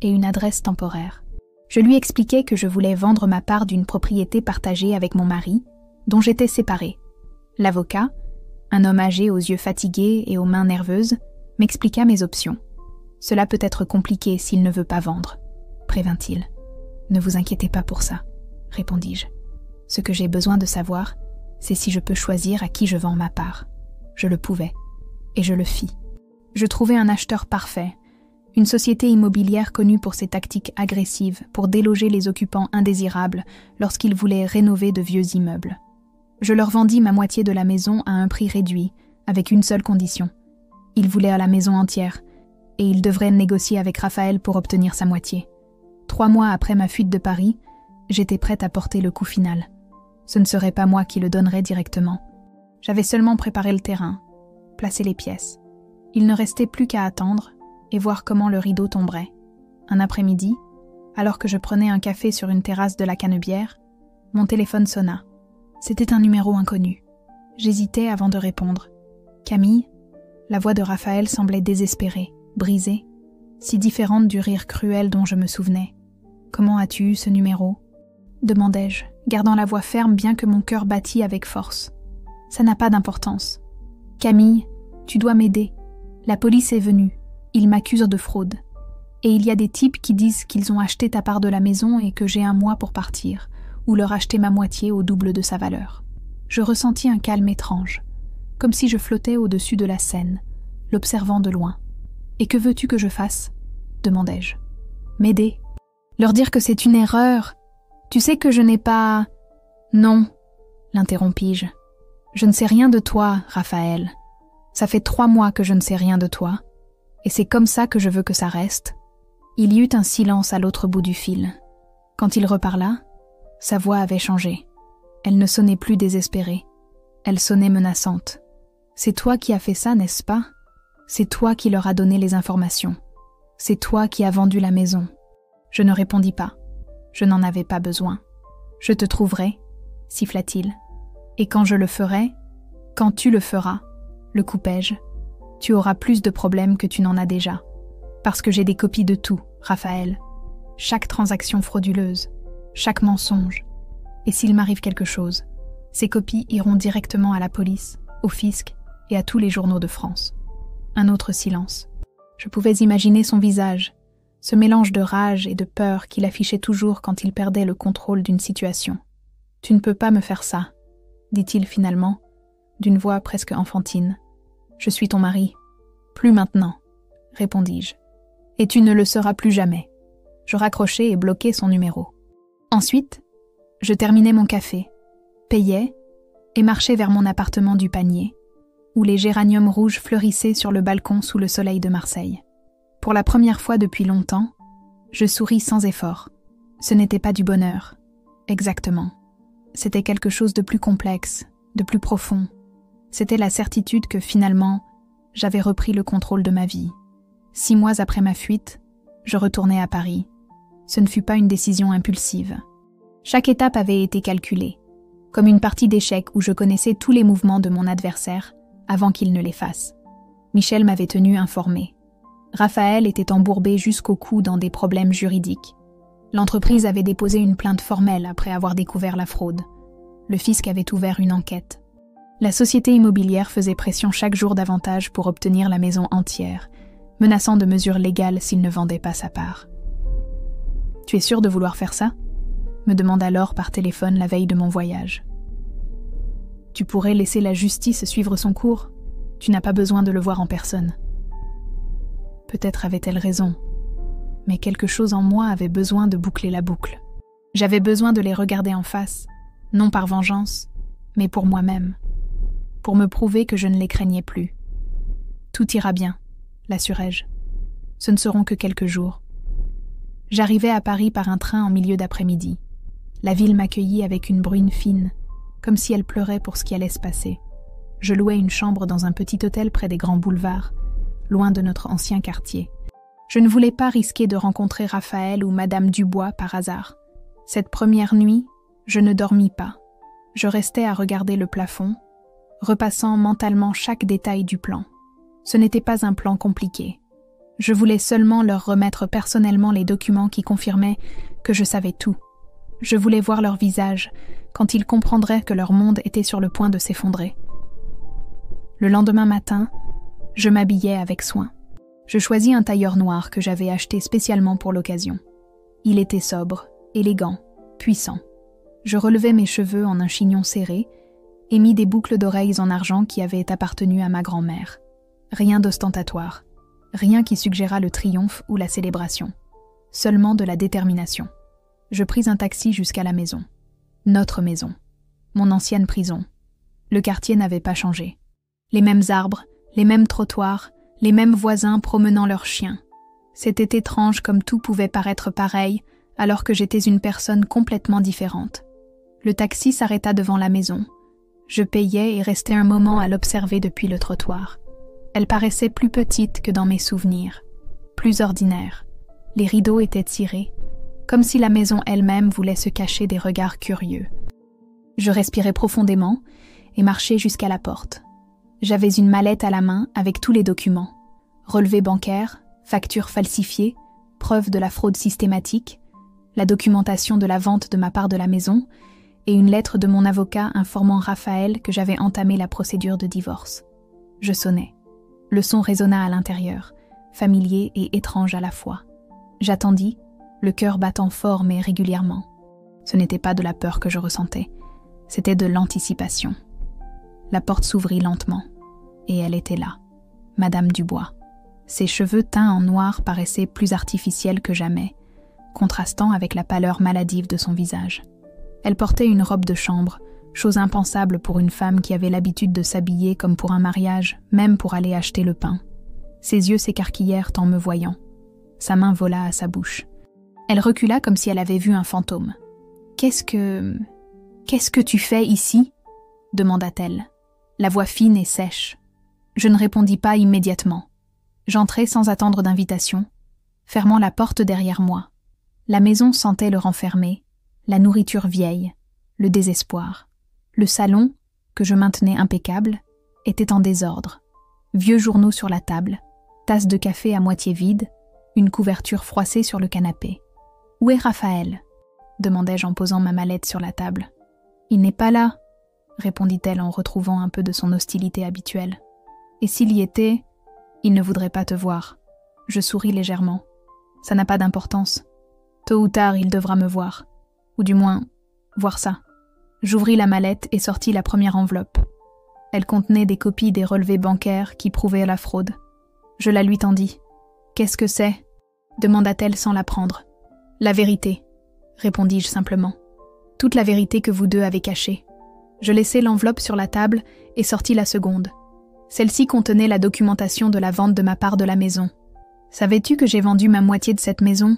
et une adresse temporaire. Je lui expliquais que je voulais vendre ma part d'une propriété partagée avec mon mari, dont j'étais séparée. L'avocat, un homme âgé aux yeux fatigués et aux mains nerveuses, m'expliqua mes options. « Cela peut être compliqué s'il ne veut pas vendre », prévint-il. « Ne vous inquiétez pas pour ça », répondis-je. « Ce que j'ai besoin de savoir, c'est si je peux choisir à qui je vends ma part. » Je le pouvais, et je le fis. Je trouvai un acheteur parfait, une société immobilière connue pour ses tactiques agressives pour déloger les occupants indésirables lorsqu'ils voulaient rénover de vieux immeubles. Je leur vendis ma moitié de la maison à un prix réduit, avec une seule condition. Ils voulaient la maison entière, et ils devraient négocier avec Raphaël pour obtenir sa moitié. 3 mois après ma fuite de Paris, j'étais prête à porter le coup final. Ce ne serait pas moi qui le donnerais directement. J'avais seulement préparé le terrain, placé les pièces. Il ne restait plus qu'à attendre et voir comment le rideau tomberait. Un après-midi, alors que je prenais un café sur une terrasse de la Canebière, mon téléphone sonna. C'était un numéro inconnu. J'hésitais avant de répondre. « Camille ?» La voix de Raphaël semblait désespérée, brisée, si différente du rire cruel dont je me souvenais. « Comment as-tu eu ce numéro ?» demandai-je, gardant la voix ferme bien que mon cœur battît avec force. « Ça n'a pas d'importance. Camille, tu dois m'aider. La police est venue. Ils m'accusent de fraude. Et il y a des types qui disent qu'ils ont acheté ta part de la maison et que j'ai 1 mois pour partir, ou leur acheter ma moitié au double de sa valeur. » Je ressentis un calme étrange, comme si je flottais au-dessus de la scène, l'observant de loin. « Et que veux-tu que je fasse ?» demandai-je. « M'aider. Leur dire que c'est une erreur. Tu sais que je n'ai pas... » « Non, » l'interrompis-je. « Je ne sais rien de toi, Raphaël. Ça fait 3 mois que je ne sais rien de toi. Et c'est comme ça que je veux que ça reste. » Il y eut un silence à l'autre bout du fil. Quand il reparla, sa voix avait changé. Elle ne sonnait plus désespérée. Elle sonnait menaçante. « C'est toi qui as fait ça, n'est-ce pas ? C'est toi qui leur as donné les informations. C'est toi qui as vendu la maison. » Je ne répondis pas. Je n'en avais pas besoin. « Je te trouverai, » siffla-t-il. « Et quand je le ferai, quand tu le feras, le coupai-je, tu auras plus de problèmes que tu n'en as déjà. Parce que j'ai des copies de tout, Raphaël. Chaque transaction frauduleuse, chaque mensonge. Et s'il m'arrive quelque chose, ces copies iront directement à la police, au fisc et à tous les journaux de France. » Un autre silence. Je pouvais imaginer son visage, ce mélange de rage et de peur qu'il affichait toujours quand il perdait le contrôle d'une situation. « Tu ne peux pas me faire ça, » dit-il finalement, d'une voix presque enfantine. « Je suis ton mari. »« Plus maintenant, » répondis-je. « Et tu ne le seras plus jamais. » Je raccrochai et bloquai son numéro. Ensuite, je terminai mon café, payai et marchai vers mon appartement du Panier, où les géraniums rouges fleurissaient sur le balcon sous le soleil de Marseille. Pour la première fois depuis longtemps, je souris sans effort. Ce n'était pas du bonheur, exactement. C'était quelque chose de plus complexe, de plus profond. C'était la certitude que finalement, j'avais repris le contrôle de ma vie. 6 mois après ma fuite, je retournais à Paris. Ce ne fut pas une décision impulsive. Chaque étape avait été calculée, comme une partie d'échecs où je connaissais tous les mouvements de mon adversaire avant qu'il ne les fasse. Michel m'avait tenu informé. Raphaël était embourbé jusqu'au cou dans des problèmes juridiques. L'entreprise avait déposé une plainte formelle après avoir découvert la fraude. Le fisc avait ouvert une enquête. La société immobilière faisait pression chaque jour davantage pour obtenir la maison entière, menaçant de mesures légales s'il ne vendait pas sa part. « Tu es sûr de vouloir faire ça ?» me demanda alors par téléphone la veille de mon voyage. « Tu pourrais laisser la justice suivre son cours. Tu n'as pas besoin de le voir en personne. » Peut-être avait-elle raison, mais quelque chose en moi avait besoin de boucler la boucle. J'avais besoin de les regarder en face, non par vengeance, mais pour moi-même, pour me prouver que je ne les craignais plus. « Tout ira bien », l'assurai-je. « Ce ne seront que quelques jours. » J'arrivai à Paris par un train en milieu d'après-midi. La ville m'accueillit avec une bruine fine, comme si elle pleurait pour ce qui allait se passer. Je louai une chambre dans un petit hôtel près des grands boulevards, loin de notre ancien quartier. Je ne voulais pas risquer de rencontrer Raphaël ou Madame Dubois par hasard. Cette première nuit, je ne dormis pas. Je restais à regarder le plafond, repassant mentalement chaque détail du plan. Ce n'était pas un plan compliqué. Je voulais seulement leur remettre personnellement les documents qui confirmaient que je savais tout. Je voulais voir leur visage quand ils comprendraient que leur monde était sur le point de s'effondrer. Le lendemain matin, je m'habillai avec soin. Je choisis un tailleur noir que j'avais acheté spécialement pour l'occasion. Il était sobre, élégant, puissant. Je relevai mes cheveux en un chignon serré et mis des boucles d'oreilles en argent qui avaient appartenu à ma grand-mère. Rien d'ostentatoire, rien qui suggéra le triomphe ou la célébration. Seulement de la détermination. Je pris un taxi jusqu'à la maison. Notre maison. Mon ancienne prison. Le quartier n'avait pas changé. Les mêmes arbres, les mêmes trottoirs, les mêmes voisins promenant leurs chiens. C'était étrange comme tout pouvait paraître pareil, alors que j'étais une personne complètement différente. Le taxi s'arrêta devant la maison. Je payai et restai un moment à l'observer depuis le trottoir. Elle paraissait plus petite que dans mes souvenirs, plus ordinaire. Les rideaux étaient tirés, comme si la maison elle-même voulait se cacher des regards curieux. Je respirai profondément et marchai jusqu'à la porte. J'avais une mallette à la main avec tous les documents. Relevés bancaires, factures falsifiées, preuves de la fraude systématique, la documentation de la vente de ma part de la maison et une lettre de mon avocat informant Raphaël que j'avais entamé la procédure de divorce. Je sonnai. Le son résonna à l'intérieur, familier et étrange à la fois. J'attendis, le cœur battant fort mais régulièrement. Ce n'était pas de la peur que je ressentais, c'était de l'anticipation. La porte s'ouvrit lentement, et elle était là, Madame Dubois. Ses cheveux teints en noir paraissaient plus artificiels que jamais, contrastant avec la pâleur maladive de son visage. Elle portait une robe de chambre, chose impensable pour une femme qui avait l'habitude de s'habiller comme pour un mariage, même pour aller acheter le pain. Ses yeux s'écarquillèrent en me voyant. Sa main vola à sa bouche. Elle recula comme si elle avait vu un fantôme. « Qu'est-ce que tu fais ici ?» demanda-t-elle, la voix fine et sèche. Je ne répondis pas immédiatement. J'entrai sans attendre d'invitation, fermant la porte derrière moi. La maison sentait le renfermer, la nourriture vieille, le désespoir. Le salon, que je maintenais impeccable, était en désordre. Vieux journaux sur la table, tasse de café à moitié vide, une couverture froissée sur le canapé. « Où est Raphaël ?» demandai-je en posant ma mallette sur la table. « Il n'est pas là », répondit-elle en retrouvant un peu de son hostilité habituelle. « Et s'il y était, il ne voudrait pas te voir. » Je souris légèrement. « Ça n'a pas d'importance. Tôt ou tard, il devra me voir. Ou du moins, voir ça. » J'ouvris la mallette et sortis la première enveloppe. Elle contenait des copies des relevés bancaires qui prouvaient la fraude. Je la lui tendis. « Qu'est-ce que c'est ?» demanda-t-elle sans la prendre. « La vérité, » répondis-je simplement. « Toute la vérité que vous deux avez cachée. » Je laissai l'enveloppe sur la table et sortis la seconde. Celle-ci contenait la documentation de la vente de ma part de la maison. « Savais-tu que j'ai vendu ma moitié de cette maison ?»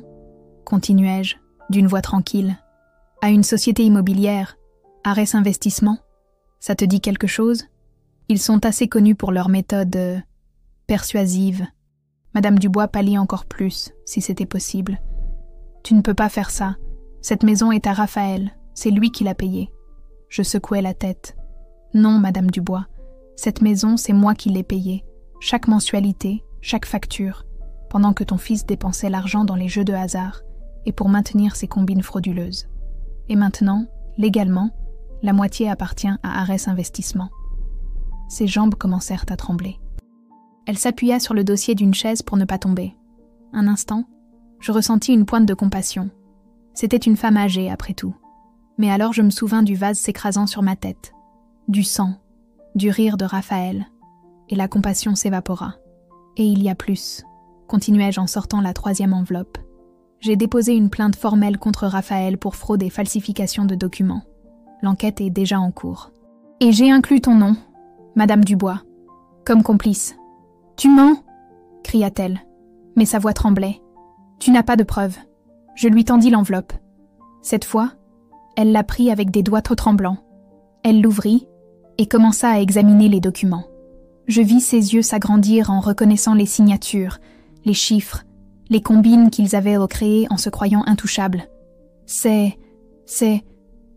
continuai-je, d'une voix tranquille. « À une société immobilière, Ares Investissement. Ça te dit quelque chose ? Ils sont assez connus pour leur méthode persuasive. » Madame Dubois pâlit encore plus, si c'était possible. « Tu ne peux pas faire ça. Cette maison est à Raphaël. C'est lui qui l'a payée. » Je secouai la tête. « Non, Madame Dubois. Cette maison, c'est moi qui l'ai payée. Chaque mensualité, chaque facture, pendant que ton fils dépensait l'argent dans les jeux de hasard et pour maintenir ses combines frauduleuses. Et maintenant, légalement, la moitié appartient à Arès Investissement. » Ses jambes commencèrent à trembler. Elle s'appuya sur le dossier d'une chaise pour ne pas tomber. Un instant, je ressentis une pointe de compassion. C'était une femme âgée, après tout. Mais alors je me souvins du vase s'écrasant sur ma tête, du sang, du rire de Raphaël, et la compassion s'évapora. Et il y a plus, continuai-je en sortant la 3e enveloppe. J'ai déposé une plainte formelle contre Raphaël pour fraude et falsification de documents. L'enquête est déjà en cours. Et j'ai inclus ton nom, Madame Dubois, comme complice. « Tu mens !» cria-t-elle, mais sa voix tremblait. « Tu n'as pas de preuves. » Je lui tendis l'enveloppe. Cette fois, elle la prit avec des doigts trop tremblants. Elle l'ouvrit et commença à examiner les documents. Je vis ses yeux s'agrandir en reconnaissant les signatures, les chiffres, les combines qu'ils avaient recréées en se croyant intouchables. « C'est...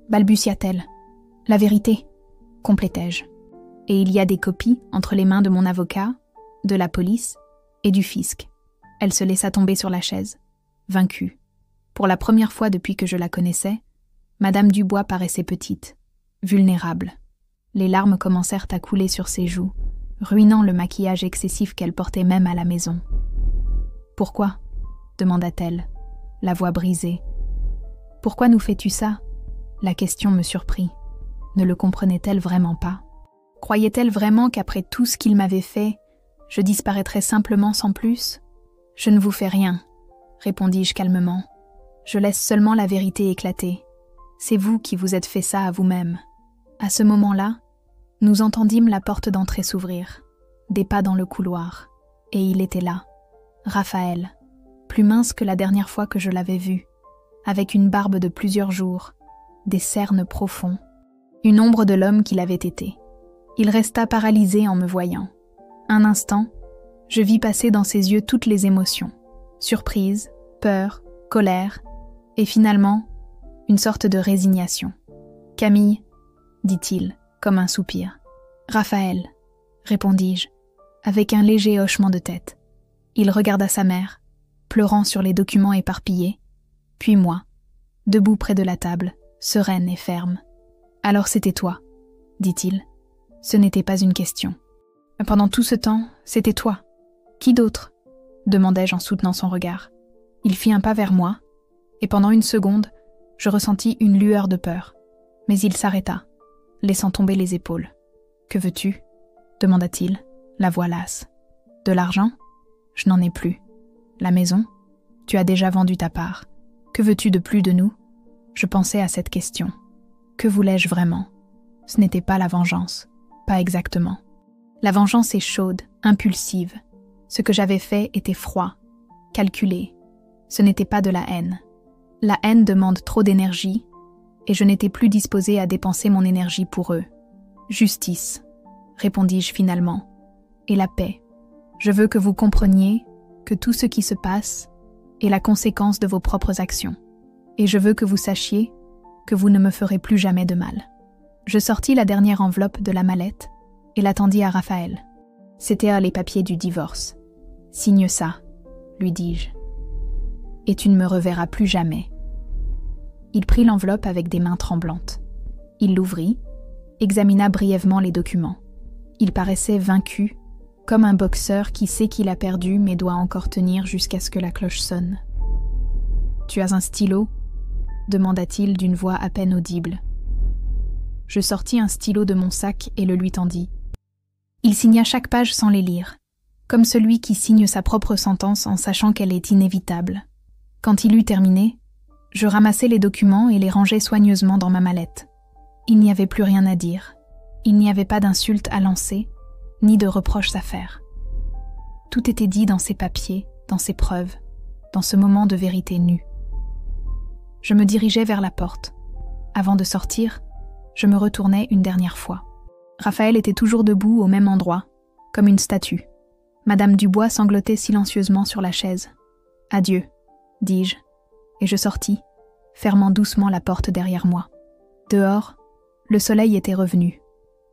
balbutia-t-elle. « La vérité, complétai-je. Et il y a des copies entre les mains de mon avocat, de la police et du fisc. » Elle se laissa tomber sur la chaise, vaincue. Pour la première fois depuis que je la connaissais, Madame Dubois paraissait petite, vulnérable. Les larmes commencèrent à couler sur ses joues, ruinant le maquillage excessif qu'elle portait même à la maison. « Pourquoi ?» demanda-t-elle, la voix brisée. « Pourquoi nous fais-tu ça ?» La question me surprit. Ne le comprenait-elle vraiment pas? Croyait-elle vraiment qu'après tout ce qu'il m'avait fait, je disparaîtrais simplement sans plus? « Je ne vous fais rien, » répondis-je calmement. « Je laisse seulement la vérité éclater. C'est vous qui vous êtes fait ça à vous-même. » À ce moment-là, nous entendîmes la porte d'entrée s'ouvrir, des pas dans le couloir, et il était là, Raphaël, plus mince que la dernière fois que je l'avais vu, avec une barbe de plusieurs jours, des cernes profonds, une ombre de l'homme qu'il avait été. Il resta paralysé en me voyant. Un instant, je vis passer dans ses yeux toutes les émotions, surprise, peur, colère, et finalement, une sorte de résignation. « Camille, » dit-il, comme un soupir. « Raphaël, » répondis-je, avec un léger hochement de tête. Il regarda sa mère, pleurant sur les documents éparpillés, puis moi, debout près de la table, sereine et ferme. « Alors c'était toi, » dit-il. Ce n'était pas une question. « Pendant tout ce temps, c'était toi. Qui d'autre ?» demandai-je en soutenant son regard. Il fit un pas vers moi, et pendant une seconde, je ressentis une lueur de peur. Mais il s'arrêta, laissant tomber les épaules. « Que veux-tu » demanda-t-il, la voix lasse. « De l'argent ? Je n'en ai plus. La maison ? Tu as déjà vendu ta part. Que veux-tu de plus de nous ?» Je pensais à cette question. Que voulais-je vraiment ? Ce n'était pas la vengeance, pas exactement. La vengeance est chaude, impulsive. Ce que j'avais fait était froid, calculé. Ce n'était pas de la haine. La haine demande trop d'énergie, et je n'étais plus disposée à dépenser mon énergie pour eux. Justice, répondis-je finalement, et la paix. Je veux que vous compreniez que tout ce qui se passe est la conséquence de vos propres actions. Et je veux que vous sachiez que vous ne me ferez plus jamais de mal. Je sortis la dernière enveloppe de la mallette et la tendis à Raphaël. C'étaient les papiers du divorce. « Signe ça, » lui dis-je. « Et tu ne me reverras plus jamais. » Il prit l'enveloppe avec des mains tremblantes. Il l'ouvrit, examina brièvement les documents. Il paraissait vaincu, comme un boxeur qui sait qu'il a perdu mais doit encore tenir jusqu'à ce que la cloche sonne. « Tu as un stylo ?» demanda-t-il d'une voix à peine audible. Je sortis un stylo de mon sac et le lui tendis. Il signa chaque page sans les lire, comme celui qui signe sa propre sentence en sachant qu'elle est inévitable. Quand il eut terminé, je ramassai les documents et les rangeai soigneusement dans ma mallette. Il n'y avait plus rien à dire. Il n'y avait pas d'insultes à lancer, ni de reproches à faire. Tout était dit dans ces papiers, dans ces preuves, dans ce moment de vérité nue. Je me dirigeais vers la porte. Avant de sortir, je me retournai une dernière fois. Raphaël était toujours debout au même endroit, comme une statue. Madame Dubois sanglotait silencieusement sur la chaise. « Adieu », dis-je, et je sortis, fermant doucement la porte derrière moi. Dehors, le soleil était revenu.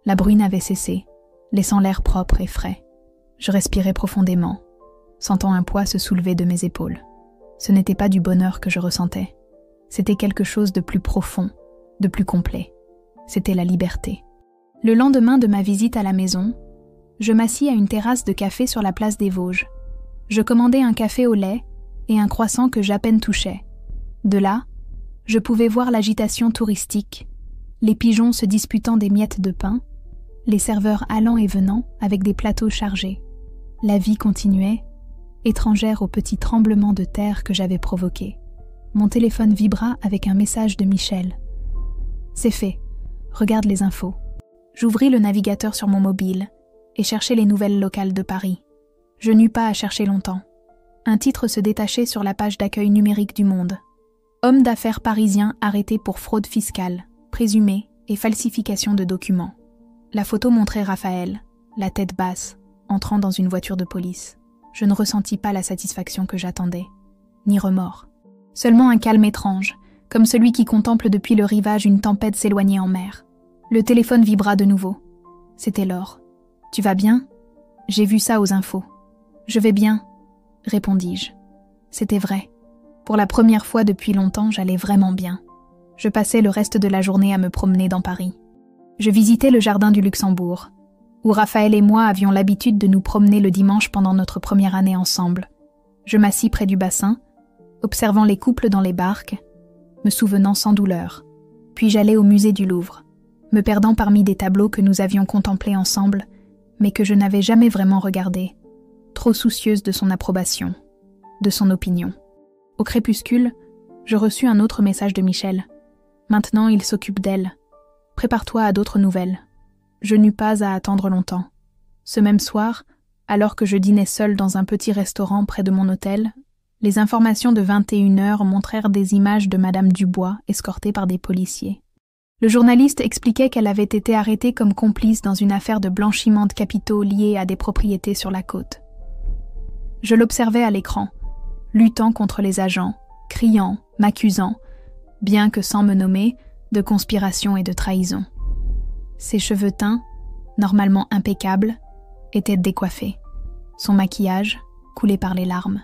La bruine avait cessé, laissant l'air propre et frais. Je respirais profondément, sentant un poids se soulever de mes épaules. Ce n'était pas du bonheur que je ressentais. C'était quelque chose de plus profond, de plus complet. C'était la liberté. Le lendemain de ma visite à la maison, je m'assis à une terrasse de café sur la place des Vosges. Je commandai un café au lait et un croissant que j'à peine touchais. De là, je pouvais voir l'agitation touristique, les pigeons se disputant des miettes de pain, les serveurs allant et venant avec des plateaux chargés. La vie continuait, étrangère au petit tremblement de terre que j'avais provoqué. Mon téléphone vibra avec un message de Michel. « C'est fait, regarde les infos. » J'ouvris le navigateur sur mon mobile et cherchai les nouvelles locales de Paris. Je n'eus pas à chercher longtemps. Un titre se détachait sur la page d'accueil numérique du Monde. Homme d'affaires parisien arrêté pour fraude fiscale, présumée et falsification de documents. La photo montrait Raphaël, la tête basse, entrant dans une voiture de police. Je ne ressentis pas la satisfaction que j'attendais, ni remords. Seulement un calme étrange, comme celui qui contemple depuis le rivage une tempête s'éloigner en mer. Le téléphone vibra de nouveau. C'était Laure. « Tu vas bien ? J'ai vu ça aux infos. »« Je vais bien, » répondis-je. C'était vrai. Pour la première fois depuis longtemps, j'allais vraiment bien. Je passais le reste de la journée à me promener dans Paris. Je visitais le jardin du Luxembourg, où Raphaël et moi avions l'habitude de nous promener le dimanche pendant notre première année ensemble. Je m'assis près du bassin, observant les couples dans les barques, me souvenant sans douleur. Puis j'allais au musée du Louvre, me perdant parmi des tableaux que nous avions contemplés ensemble, mais que je n'avais jamais vraiment regardés, trop soucieuse de son approbation, de son opinion. Au crépuscule, je reçus un autre message de Michel. Maintenant, il s'occupe d'elle. Prépare-toi à d'autres nouvelles. Je n'eus pas à attendre longtemps. Ce même soir, alors que je dînais seule dans un petit restaurant près de mon hôtel, les informations de 21h montrèrent des images de Madame Dubois escortée par des policiers. Le journaliste expliquait qu'elle avait été arrêtée comme complice dans une affaire de blanchiment de capitaux liée à des propriétés sur la côte. Je l'observais à l'écran, luttant contre les agents, criant, m'accusant, bien que sans me nommer, de conspiration et de trahison. Ses cheveux teints, normalement impeccables, étaient décoiffés. Son maquillage coulait par les larmes.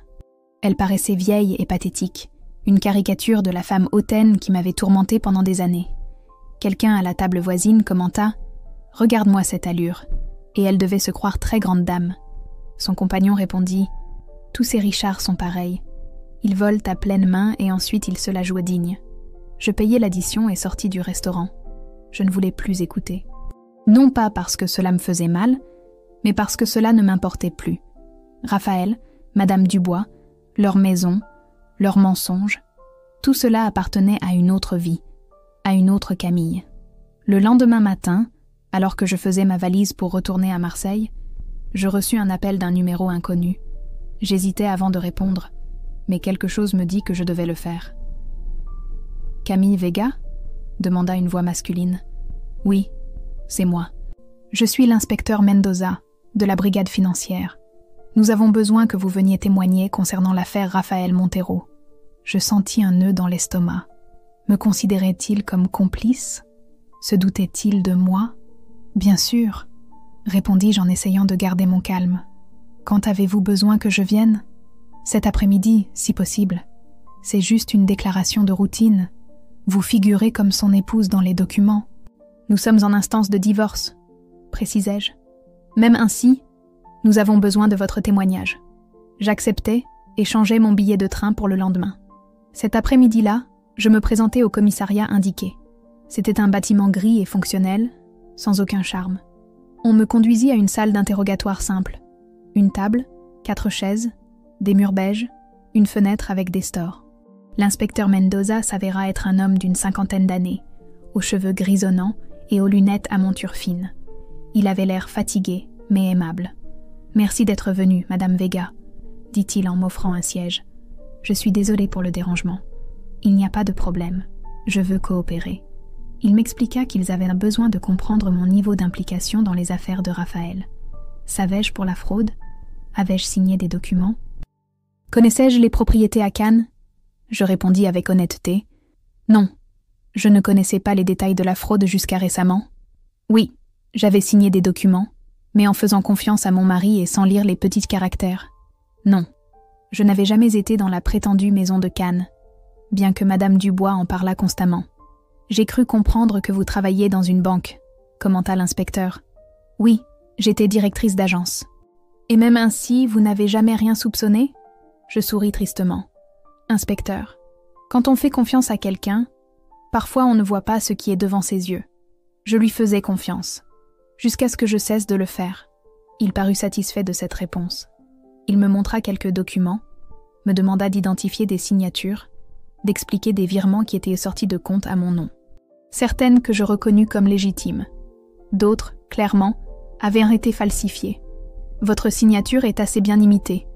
Elle paraissait vieille et pathétique, une caricature de la femme hautaine qui m'avait tourmentée pendant des années. Quelqu'un à la table voisine commenta « Regarde-moi cette allure », et elle devait se croire très grande dame. Son compagnon répondit « Tous ces Richards sont pareils. Ils volent à pleine main et ensuite ils se la jouent digne. » Je payai l'addition et sortis du restaurant. Je ne voulais plus écouter. Non pas parce que cela me faisait mal, mais parce que cela ne m'importait plus. Raphaël, Madame Dubois, leur maison, leurs mensonges, tout cela appartenait à une autre vie, à une autre Camille. Le lendemain matin, alors que je faisais ma valise pour retourner à Marseille, je reçus un appel d'un numéro inconnu. J'hésitais avant de répondre, mais quelque chose me dit que je devais le faire. « Camille Vega ?» demanda une voix masculine. « Oui, c'est moi. Je suis l'inspecteur Mendoza, de la brigade financière. Nous avons besoin que vous veniez témoigner concernant l'affaire Raphaël Montero. » Je sentis un nœud dans l'estomac. Me considérait-il comme complice? Se doutait-il de moi? Bien sûr, répondis-je en essayant de garder mon calme. Quand avez-vous besoin que je vienne? Cet après-midi, si possible. C'est juste une déclaration de routine. Vous figurez comme son épouse dans les documents. Nous sommes en instance de divorce, précisai-je. Même ainsi, nous avons besoin de votre témoignage. J'acceptai et changeai mon billet de train pour le lendemain. Cet après-midi-là, je me présentai au commissariat indiqué. C'était un bâtiment gris et fonctionnel, sans aucun charme. On me conduisit à une salle d'interrogatoire simple. Une table, 4 chaises, des murs beiges, une fenêtre avec des stores. L'inspecteur Mendoza s'avéra être un homme d'une 50aine d'années, aux cheveux grisonnants et aux lunettes à monture fine. Il avait l'air fatigué, mais aimable. « Merci d'être venue, Madame Vega », dit-il en m'offrant un siège. « Je suis désolé pour le dérangement. Il n'y a pas de problème. Je veux coopérer. » Il m'expliqua qu'ils avaient besoin de comprendre mon niveau d'implication dans les affaires de Raphaël. Savais-je pour la fraude? Avais-je signé des documents? Connaissais-je les propriétés à Cannes? Je répondis avec honnêteté. Non, je ne connaissais pas les détails de la fraude jusqu'à récemment. Oui, j'avais signé des documents, mais en faisant confiance à mon mari et sans lire les petits caractères. Non, je n'avais jamais été dans la prétendue maison de Cannes, bien que Madame Dubois en parlât constamment. J'ai cru comprendre que vous travailliez dans une banque, commenta l'inspecteur. Oui, j'étais directrice d'agence. Et même ainsi, vous n'avez jamais rien soupçonné? Je souris tristement. Inspecteur, quand on fait confiance à quelqu'un, parfois on ne voit pas ce qui est devant ses yeux. Je lui faisais confiance, jusqu'à ce que je cesse de le faire. Il parut satisfait de cette réponse. Il me montra quelques documents, me demanda d'identifier des signatures, d'expliquer des virements qui étaient sortis de compte à mon nom. Certaines que je reconnus comme légitimes. D'autres, clairement, avaient été falsifiées. Votre signature est assez bien imitée,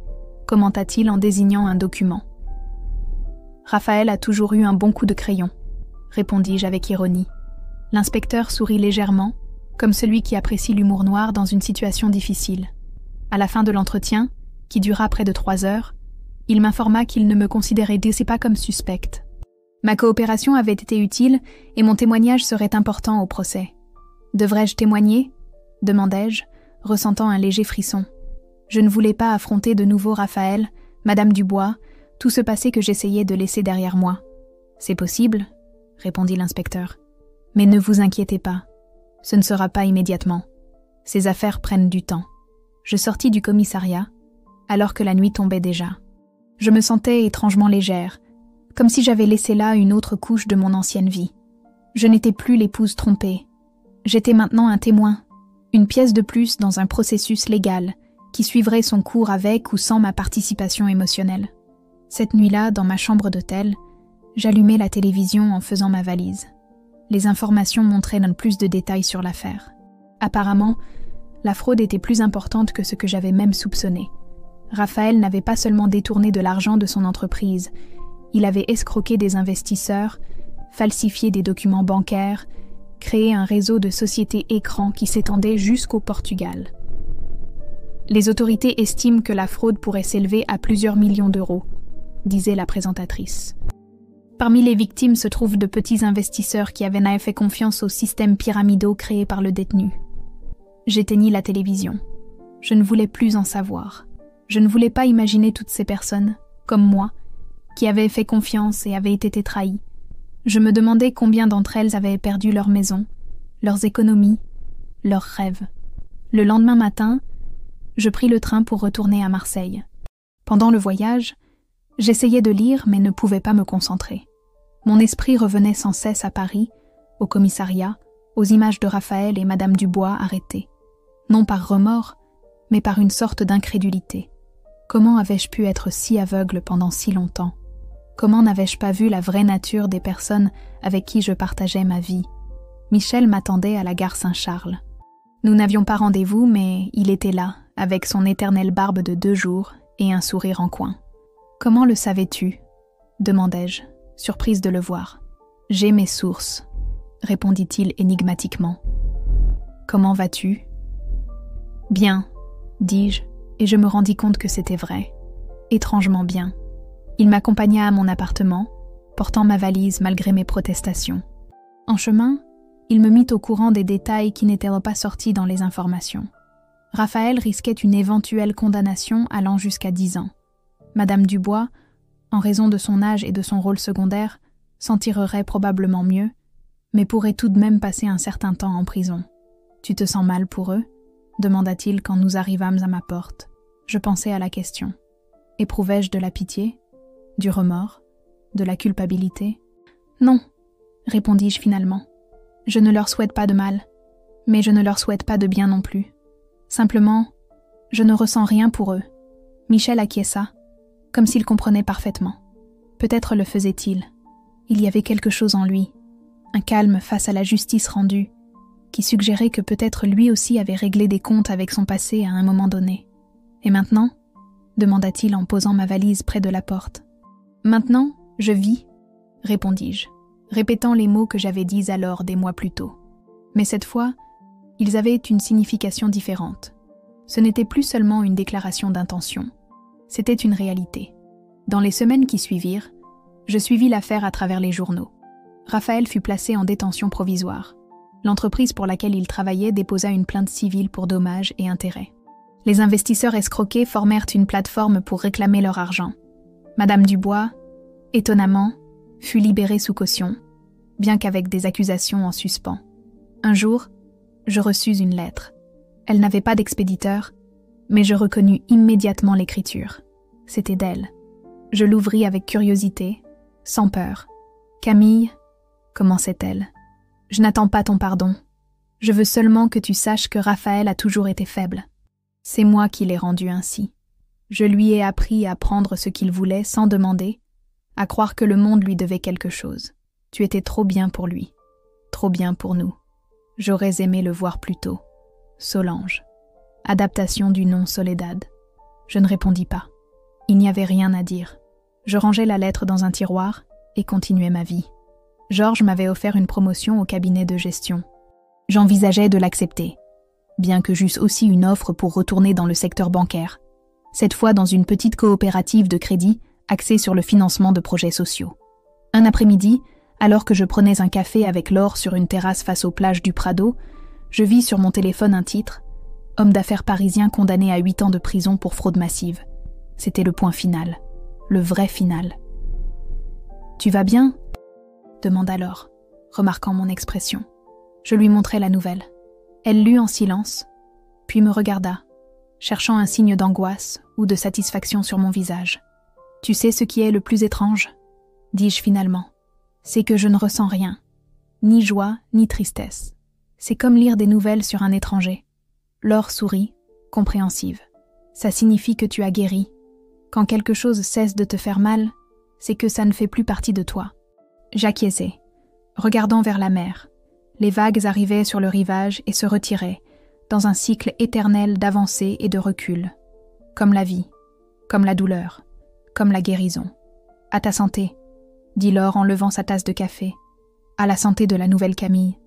commenta-t-il en désignant un document. Raphaël a toujours eu un bon coup de crayon, répondis-je avec ironie. L'inspecteur sourit légèrement, comme celui qui apprécie l'humour noir dans une situation difficile. À la fin de l'entretien, qui dura près de 3 heures, il m'informa qu'il ne me considérait pas comme suspecte. Ma coopération avait été utile et mon témoignage serait important au procès. Devrais-je témoigner? Demandai-je, ressentant un léger frisson. Je ne voulais pas affronter de nouveau Raphaël, Madame Dubois, tout ce passé que j'essayais de laisser derrière moi. C'est possible, répondit l'inspecteur. Mais ne vous inquiétez pas, ce ne sera pas immédiatement. Ces affaires prennent du temps. Je sortis du commissariat, alors que la nuit tombait déjà. Je me sentais étrangement légère, comme si j'avais laissé là une autre couche de mon ancienne vie. Je n'étais plus l'épouse trompée. J'étais maintenant un témoin, une pièce de plus dans un processus légal qui suivrait son cours avec ou sans ma participation émotionnelle. Cette nuit-là, dans ma chambre d'hôtel, j'allumai la télévision en faisant ma valise. Les informations montraient plus de détails sur l'affaire. Apparemment, la fraude était plus importante que ce que j'avais même soupçonné. Raphaël n'avait pas seulement détourné de l'argent de son entreprise, il avait escroqué des investisseurs, falsifié des documents bancaires, créé un réseau de sociétés écrans qui s'étendait jusqu'au Portugal. Les autorités estiment que la fraude pourrait s'élever à plusieurs millions d'euros, disait la présentatrice. Parmi les victimes se trouvent de petits investisseurs qui avaient fait confiance aux systèmes pyramidaux créés par le détenu. J'éteignis la télévision. Je ne voulais plus en savoir. Je ne voulais pas imaginer toutes ces personnes, comme moi, qui avaient fait confiance et avaient été trahies. Je me demandais combien d'entre elles avaient perdu leur maison, leurs économies, leurs rêves. Le lendemain matin, je pris le train pour retourner à Marseille. Pendant le voyage, j'essayais de lire mais ne pouvais pas me concentrer. Mon esprit revenait sans cesse à Paris, au commissariat, aux images de Raphaël et Madame Dubois arrêtées. Non par remords, mais par une sorte d'incrédulité. Comment avais-je pu être si aveugle pendant si longtemps? Comment n'avais-je pas vu la vraie nature des personnes avec qui je partageais ma vie? Michel m'attendait à la gare Saint-Charles. Nous n'avions pas rendez-vous, mais il était là, avec son éternelle barbe de 2 jours et un sourire en coin. « Comment le savais-tu » demandai-je, surprise de le voir. « J'ai mes sources » répondit-il énigmatiquement. « Comment vas-tu » ? « Bien » dis-je, et je me rendis compte que c'était vrai. Étrangement bien. Il m'accompagna à mon appartement, portant ma valise malgré mes protestations. En chemin, il me mit au courant des détails qui n'étaient pas sortis dans les informations. Raphaël risquait une éventuelle condamnation allant jusqu'à 10 ans. Madame Dubois, en raison de son âge et de son rôle secondaire, s'en tirerait probablement mieux, mais pourrait tout de même passer un certain temps en prison. « Tu te sens mal pour eux » demanda-t-il quand nous arrivâmes à ma porte. Je pensai à la question. Éprouvais-je de la pitié, du remords, de la culpabilité? Non, répondis-je finalement. Je ne leur souhaite pas de mal, mais je ne leur souhaite pas de bien non plus. Simplement, je ne ressens rien pour eux. Michel acquiesça, comme s'il comprenait parfaitement. Peut-être le faisait-il. Il y avait quelque chose en lui, un calme face à la justice rendue, qui suggérait que peut-être lui aussi avait réglé des comptes avec son passé à un moment donné. « Et maintenant » demanda-t-il en posant ma valise près de la porte. « Maintenant, je vis » répondis-je, répétant les mots que j'avais dits alors des mois plus tôt. Mais cette fois, ils avaient une signification différente. Ce n'était plus seulement une déclaration d'intention, c'était une réalité. Dans les semaines qui suivirent, je suivis l'affaire à travers les journaux. Raphaël fut placé en détention provisoire. L'entreprise pour laquelle il travaillait déposa une plainte civile pour dommages et intérêts. Les investisseurs escroqués formèrent une plateforme pour réclamer leur argent. Madame Dubois, étonnamment, fut libérée sous caution, bien qu'avec des accusations en suspens. Un jour, je reçus une lettre. Elle n'avait pas d'expéditeur, mais je reconnus immédiatement l'écriture. C'était d'elle. Je l'ouvris avec curiosité, sans peur. « Camille, commençait-elle, je n'attends pas ton pardon. Je veux seulement que tu saches que Raphaël a toujours été faible. C'est moi qui l'ai rendu ainsi. Je lui ai appris à prendre ce qu'il voulait sans demander, à croire que le monde lui devait quelque chose. Tu étais trop bien pour lui, trop bien pour nous. J'aurais aimé le voir plus tôt. Solange. Adaptation du nom Soledad. Je ne répondis pas. Il n'y avait rien à dire. Je rangeai la lettre dans un tiroir et continuais ma vie. Georges m'avait offert une promotion au cabinet de gestion. J'envisageais de l'accepter, bien que j'eusse aussi une offre pour retourner dans le secteur bancaire, cette fois dans une petite coopérative de crédit axée sur le financement de projets sociaux. Un après-midi, alors que je prenais un café avec Laure sur une terrasse face aux plages du Prado, je vis sur mon téléphone un titre « Homme d'affaires parisien condamné à 8 ans de prison pour fraude massive ». C'était le point final, le vrai final. « Tu vas bien ?» demanda Laure, remarquant mon expression. Je lui montrai la nouvelle. Elle lut en silence, puis me regarda, cherchant un signe d'angoisse ou de satisfaction sur mon visage. « Tu sais ce qui est le plus étrange ?» dis-je finalement. « C'est que je ne ressens rien, ni joie, ni tristesse. C'est comme lire des nouvelles sur un étranger. » Laure sourit, compréhensive. « Ça signifie que tu as guéri. Quand quelque chose cesse de te faire mal, c'est que ça ne fait plus partie de toi. » J'acquiesçai, regardant vers la mer. Les vagues arrivaient sur le rivage et se retiraient, dans un cycle éternel d'avancée et de recul. Comme la vie, comme la douleur, comme la guérison. « À ta santé », dit Laure en levant sa tasse de café. « À la santé de la nouvelle Camille. »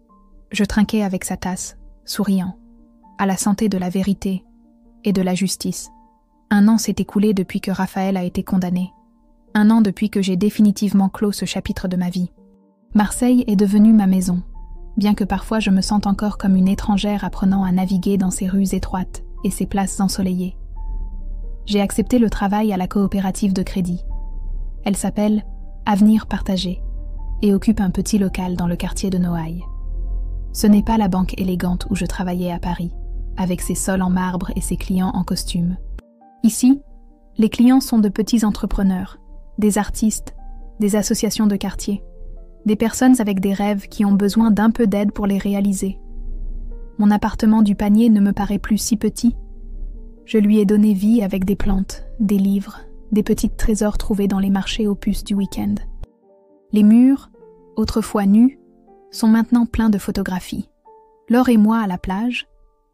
Je trinquai avec sa tasse, souriant. « À la santé de la vérité et de la justice. » 1 an s'est écoulé depuis que Raphaël a été condamné. 1 an depuis que j'ai définitivement clos ce chapitre de ma vie. Marseille est devenue ma maison, bien que parfois je me sente encore comme une étrangère apprenant à naviguer dans ses rues étroites et ses places ensoleillées. J'ai accepté le travail à la coopérative de crédit. Elle s'appelle Avenir Partagé et occupe un petit local dans le quartier de Noailles. Ce n'est pas la banque élégante où je travaillais à Paris, avec ses sols en marbre et ses clients en costume. Ici, les clients sont de petits entrepreneurs, des artistes, des associations de quartier, des personnes avec des rêves qui ont besoin d'un peu d'aide pour les réaliser. Mon appartement du panier ne me paraît plus si petit. Je lui ai donné vie avec des plantes, des livres, des petits trésors trouvés dans les marchés aux puces du week-end. Les murs, autrefois nus, sont maintenant pleins de photographies. Laure et moi à la plage,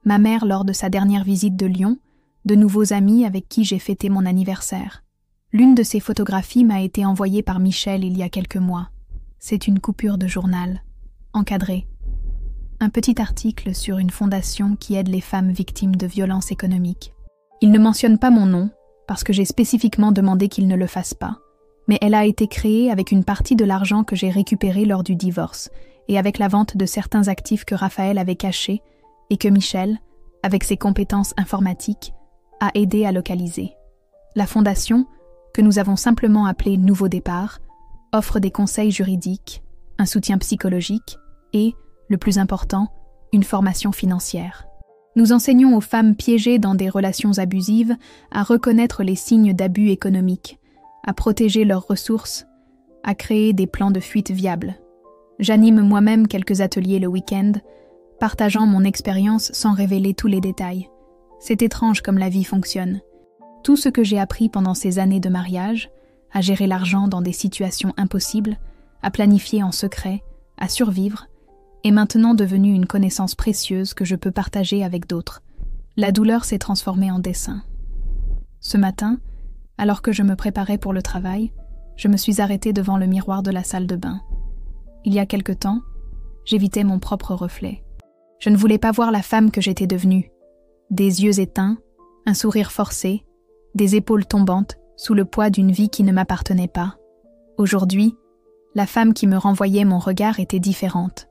ma mère lors de sa dernière visite de Lyon, de nouveaux amis avec qui j'ai fêté mon anniversaire. L'une de ces photographies m'a été envoyée par Michel il y a quelques mois. C'est une coupure de journal, encadrée. Un petit article sur une fondation qui aide les femmes victimes de violences économiques. Il ne mentionne pas mon nom, parce que j'ai spécifiquement demandé qu'il ne le fasse pas, mais elle a été créée avec une partie de l'argent que j'ai récupéré lors du divorce et avec la vente de certains actifs que Raphaël avait cachés et que Michel, avec ses compétences informatiques, a aidé à localiser. La fondation, que nous avons simplement appelée Nouveau Départ, offre des conseils juridiques, un soutien psychologique et, le plus important, une formation financière. Nous enseignons aux femmes piégées dans des relations abusives à reconnaître les signes d'abus économiques, à protéger leurs ressources, à créer des plans de fuite viables. J'anime moi-même quelques ateliers le week-end, partageant mon expérience sans révéler tous les détails. C'est étrange comme la vie fonctionne. Tout ce que j'ai appris pendant ces années de mariage, à gérer l'argent dans des situations impossibles, à planifier en secret, à survivre, est maintenant devenu une connaissance précieuse que je peux partager avec d'autres. La douleur s'est transformée en dessin. Ce matin, alors que je me préparais pour le travail, je me suis arrêtée devant le miroir de la salle de bain. Il y a quelque temps, j'évitais mon propre reflet. Je ne voulais pas voir la femme que j'étais devenue. Des yeux éteints, un sourire forcé, des épaules tombantes sous le poids d'une vie qui ne m'appartenait pas. Aujourd'hui, la femme qui me renvoyait mon regard était différente.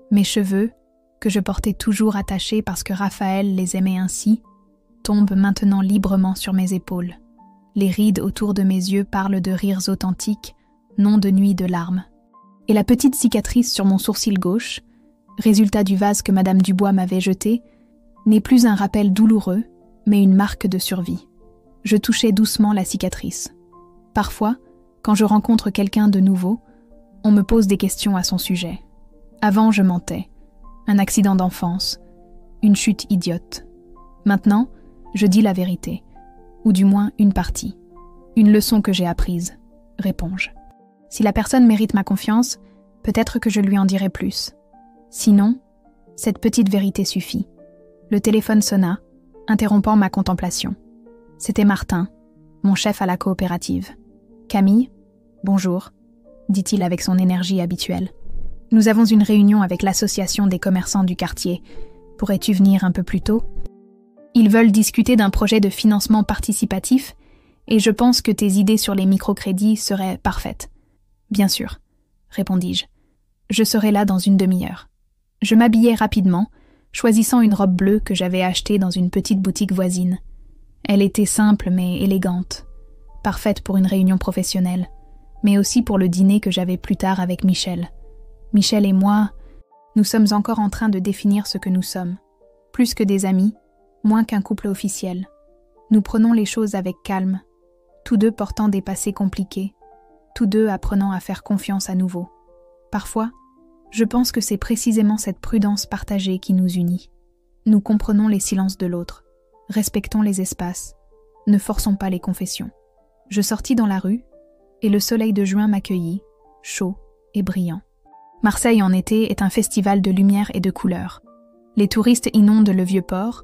Mes cheveux, que je portais toujours attachés parce que Raphaël les aimait ainsi, tombent maintenant librement sur mes épaules. Les rides autour de mes yeux parlent de rires authentiques, non de nuits de larmes. Et la petite cicatrice sur mon sourcil gauche, résultat du vase que Madame Dubois m'avait jeté, n'est plus un rappel douloureux, mais une marque de survie. Je touchais doucement la cicatrice. Parfois, quand je rencontre quelqu'un de nouveau, on me pose des questions à son sujet. Avant, je mentais. Un accident d'enfance, une chute idiote. Maintenant, je dis la vérité, ou du moins une partie. Une leçon que j'ai apprise, réponds-je. Si la personne mérite ma confiance, peut-être que je lui en dirai plus. Sinon, cette petite vérité suffit. Le téléphone sonna, interrompant ma contemplation. C'était Martin, mon chef à la coopérative. « Camille, bonjour », dit-il avec son énergie habituelle. « Nous avons une réunion avec l'association des commerçants du quartier. Pourrais-tu venir un peu plus tôt ? Ils veulent discuter d'un projet de financement participatif et je pense que tes idées sur les microcrédits seraient parfaites. »« Bien sûr », répondis-je. « Je serai là dans une demi-heure. » Je m'habillai rapidement, choisissant une robe bleue que j'avais achetée dans une petite boutique voisine. Elle était simple mais élégante, parfaite pour une réunion professionnelle, mais aussi pour le dîner que j'avais plus tard avec Michel. Michel et moi, nous sommes encore en train de définir ce que nous sommes. Plus que des amis, moins qu'un couple officiel. Nous prenons les choses avec calme, tous deux portant des passés compliqués, tous deux apprenant à faire confiance à nouveau. Parfois, je pense que c'est précisément cette prudence partagée qui nous unit. Nous comprenons les silences de l'autre, respectons les espaces, ne forçons pas les confessions. Je sortis dans la rue, et le soleil de juin m'accueillit, chaud et brillant. Marseille en été est un festival de lumière et de couleurs. Les touristes inondent le vieux port,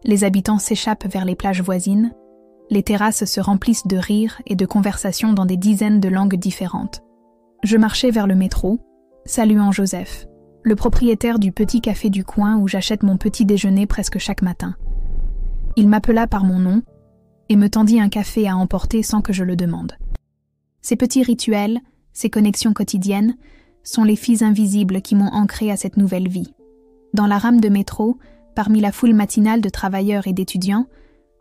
les habitants s'échappent vers les plages voisines, les terrasses se remplissent de rires et de conversations dans des dizaines de langues différentes. Je marchais vers le métro, saluant Joseph, le propriétaire du petit café du coin où j'achète mon petit déjeuner presque chaque matin. Il m'appela par mon nom et me tendit un café à emporter sans que je le demande. Ces petits rituels, ces connexions quotidiennes, sont les fils invisibles qui m'ont ancré à cette nouvelle vie. Dans la rame de métro, parmi la foule matinale de travailleurs et d'étudiants,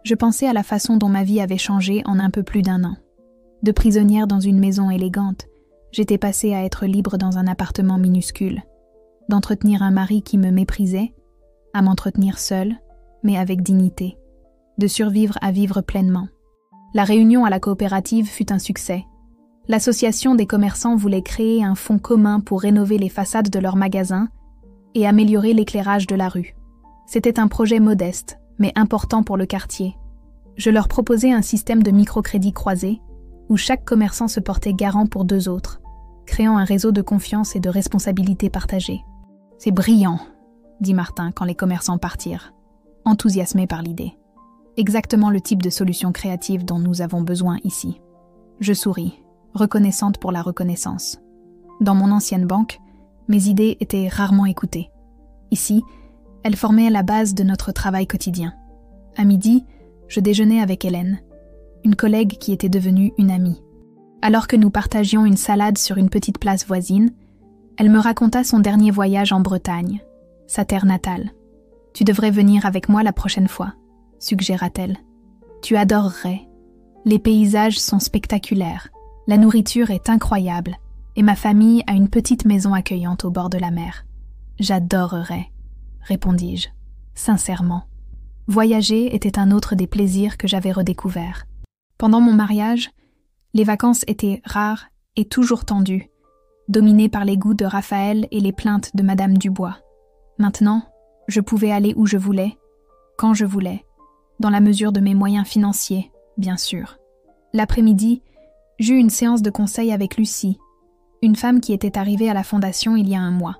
je pensais à la façon dont ma vie avait changé en un peu plus d'1 an. De prisonnière dans une maison élégante, j'étais passée à être libre dans un appartement minuscule, d'entretenir un mari qui me méprisait, à m'entretenir seule, mais avec dignité, de survivre à vivre pleinement. La réunion à la coopérative fut un succès. L'association des commerçants voulait créer un fonds commun pour rénover les façades de leurs magasins et améliorer l'éclairage de la rue. C'était un projet modeste, mais important pour le quartier. Je leur proposais un système de microcrédits croisés, où chaque commerçant se portait garant pour 2 autres, créant un réseau de confiance et de responsabilité partagée. « C'est brillant », dit Martin quand les commerçants partirent, enthousiasmé par l'idée. Exactement le type de solution créative dont nous avons besoin ici. Je souris, reconnaissante pour la reconnaissance. Dans mon ancienne banque, mes idées étaient rarement écoutées. Ici, elles formaient la base de notre travail quotidien. À midi, je déjeunais avec Hélène, une collègue qui était devenue une amie. Alors que nous partagions une salade sur une petite place voisine, elle me raconta son dernier voyage en Bretagne, sa terre natale. « Tu devrais venir avec moi la prochaine fois », suggéra-t-elle. « Tu adorerais. Les paysages sont spectaculaires, la nourriture est incroyable, et ma famille a une petite maison accueillante au bord de la mer. J'adorerais, répondis-je, sincèrement. Voyager était un autre des plaisirs que j'avais redécouverts. Pendant mon mariage, les vacances étaient rares et toujours tendues, dominées par les goûts de Raphaël et les plaintes de Madame Dubois. Maintenant, je pouvais aller où je voulais, quand je voulais, dans la mesure de mes moyens financiers, bien sûr. L'après-midi, j'eus une séance de conseil avec Lucie, une femme qui était arrivée à la fondation il y a 1 mois.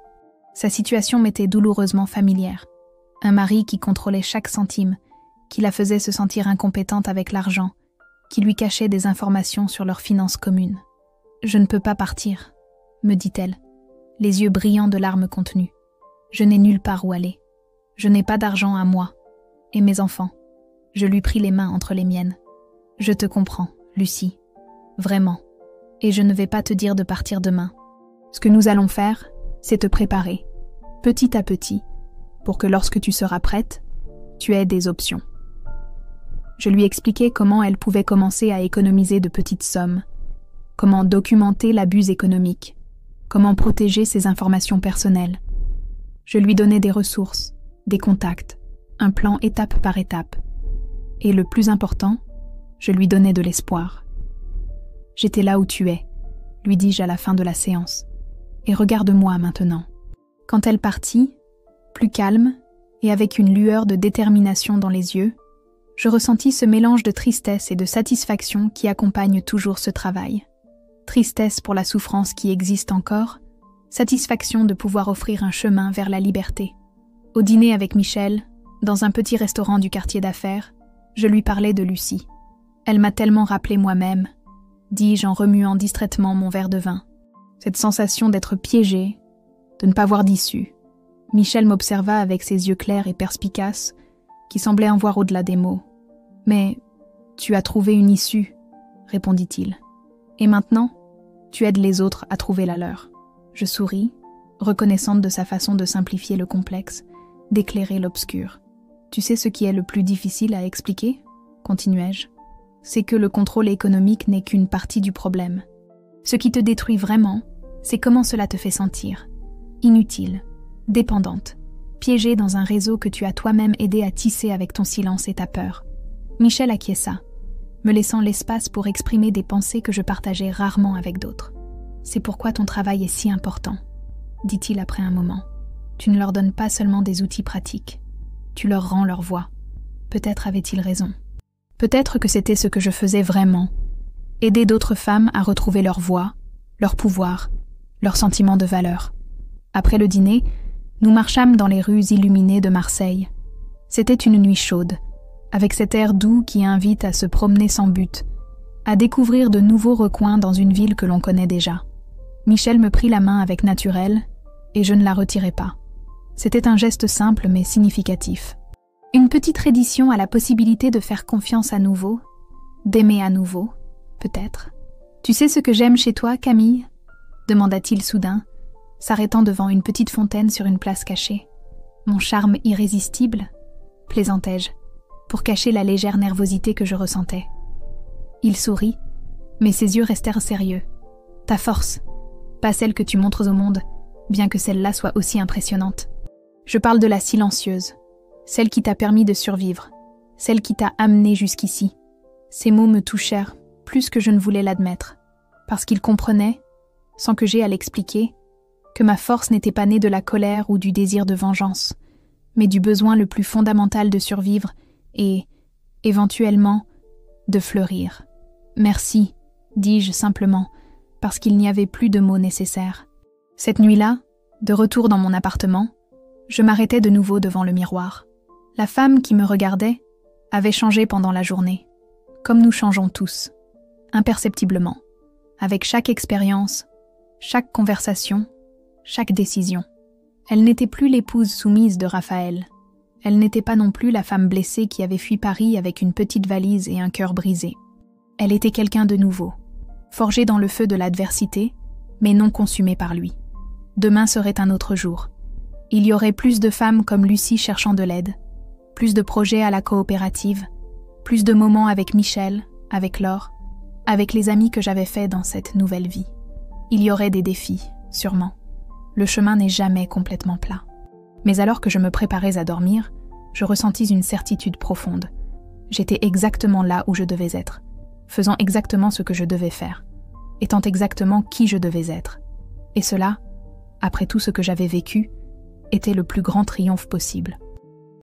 Sa situation m'était douloureusement familière. Un mari qui contrôlait chaque centime, qui la faisait se sentir incompétente avec l'argent, qui lui cachait des informations sur leurs finances communes. « Je ne peux pas partir », me dit-elle, les yeux brillants de larmes contenues. « Je n'ai nulle part où aller. Je n'ai pas d'argent à moi. Et mes enfants. Je lui pris les mains entre les miennes. Je te comprends, Lucie. Vraiment. Et je ne vais pas te dire de partir demain. Ce que nous allons faire, c'est te préparer, petit à petit, pour que lorsque tu seras prête, tu aies des options. Je lui expliquai comment elle pouvait commencer à économiser de petites sommes, comment documenter l'abus économique, comment protéger ses informations personnelles. Je lui donnais des ressources, des contacts, un plan étape par étape. Et le plus important, je lui donnais de l'espoir. « J'étais là où tu es », lui dis-je à la fin de la séance. « Et regarde-moi maintenant. » Quand elle partit, plus calme et avec une lueur de détermination dans les yeux, je ressentis ce mélange de tristesse et de satisfaction qui accompagne toujours ce travail. Tristesse pour la souffrance qui existe encore, satisfaction de pouvoir offrir un chemin vers la liberté. Au dîner avec Michel, dans un petit restaurant du quartier d'affaires, je lui parlais de Lucie. Elle m'a tellement rappelé moi-même, dis-je en remuant distraitement mon verre de vin. Cette sensation d'être piégée, de ne pas voir d'issue. Michel m'observa avec ses yeux clairs et perspicaces, qui semblaient en voir au-delà des mots. « Mais tu as trouvé une issue, » répondit-il. « Et maintenant, tu aides les autres à trouver la leur. » Je souris, reconnaissante de sa façon de simplifier le complexe, d'éclairer l'obscur. « Tu sais ce qui est le plus difficile à expliquer ?» continuai-je. « C'est que le contrôle économique n'est qu'une partie du problème. Ce qui te détruit vraiment, c'est comment cela te fait sentir. Inutile, dépendante, piégée dans un réseau que tu as toi-même aidé à tisser avec ton silence et ta peur. » Michel acquiesça, me laissant l'espace pour exprimer des pensées que je partageais rarement avec d'autres. « C'est pourquoi ton travail est si important, » dit-il après un moment. « Tu ne leur donnes pas seulement des outils pratiques, tu leur rends leur voix. » Peut-être avait-il raison. Peut-être que c'était ce que je faisais vraiment, aider d'autres femmes à retrouver leur voix, leur pouvoir, leur sentiment de valeur. Après le dîner, nous marchâmes dans les rues illuminées de Marseille. C'était une nuit chaude, avec cet air doux qui invite à se promener sans but, à découvrir de nouveaux recoins dans une ville que l'on connaît déjà. Michel me prit la main avec naturel, et je ne la retirai pas. C'était un geste simple mais significatif. Une petite reddition à la possibilité de faire confiance à nouveau, d'aimer à nouveau, peut-être. « Tu sais ce que j'aime chez toi, Camille ?» demanda-t-il soudain, s'arrêtant devant une petite fontaine sur une place cachée. « Mon charme irrésistible ?» plaisantai-je, pour cacher la légère nervosité que je ressentais. Il sourit, mais ses yeux restèrent sérieux. « Ta force, pas celle que tu montres au monde, bien que celle-là soit aussi impressionnante. Je parle de la silencieuse, celle qui t'a permis de survivre, celle qui t'a amené jusqu'ici. » Ces mots me touchèrent plus que je ne voulais l'admettre, parce qu'il comprenait, sans que j'aie à l'expliquer, que ma force n'était pas née de la colère ou du désir de vengeance, mais du besoin le plus fondamental de survivre et, éventuellement, de fleurir. « Merci », dis-je simplement, parce qu'il n'y avait plus de mots nécessaires. Cette nuit-là, de retour dans mon appartement, je m'arrêtais de nouveau devant le miroir. La femme qui me regardait avait changé pendant la journée, comme nous changeons tous, imperceptiblement, avec chaque expérience, chaque conversation, chaque décision. Elle n'était plus l'épouse soumise de Raphaël. Elle n'était pas non plus la femme blessée qui avait fui Paris avec une petite valise et un cœur brisé. Elle était quelqu'un de nouveau, forgé dans le feu de l'adversité, mais non consumé par lui. Demain serait un autre jour. Il y aurait plus de femmes comme Lucie cherchant de l'aide, plus de projets à la coopérative, plus de moments avec Michel, avec Laure, avec les amis que j'avais faits dans cette nouvelle vie. Il y aurait des défis, sûrement. Le chemin n'est jamais complètement plat. Mais alors que je me préparais à dormir, je ressentis une certitude profonde. J'étais exactement là où je devais être, faisant exactement ce que je devais faire, étant exactement qui je devais être. Et cela, après tout ce que j'avais vécu, était le plus grand triomphe possible.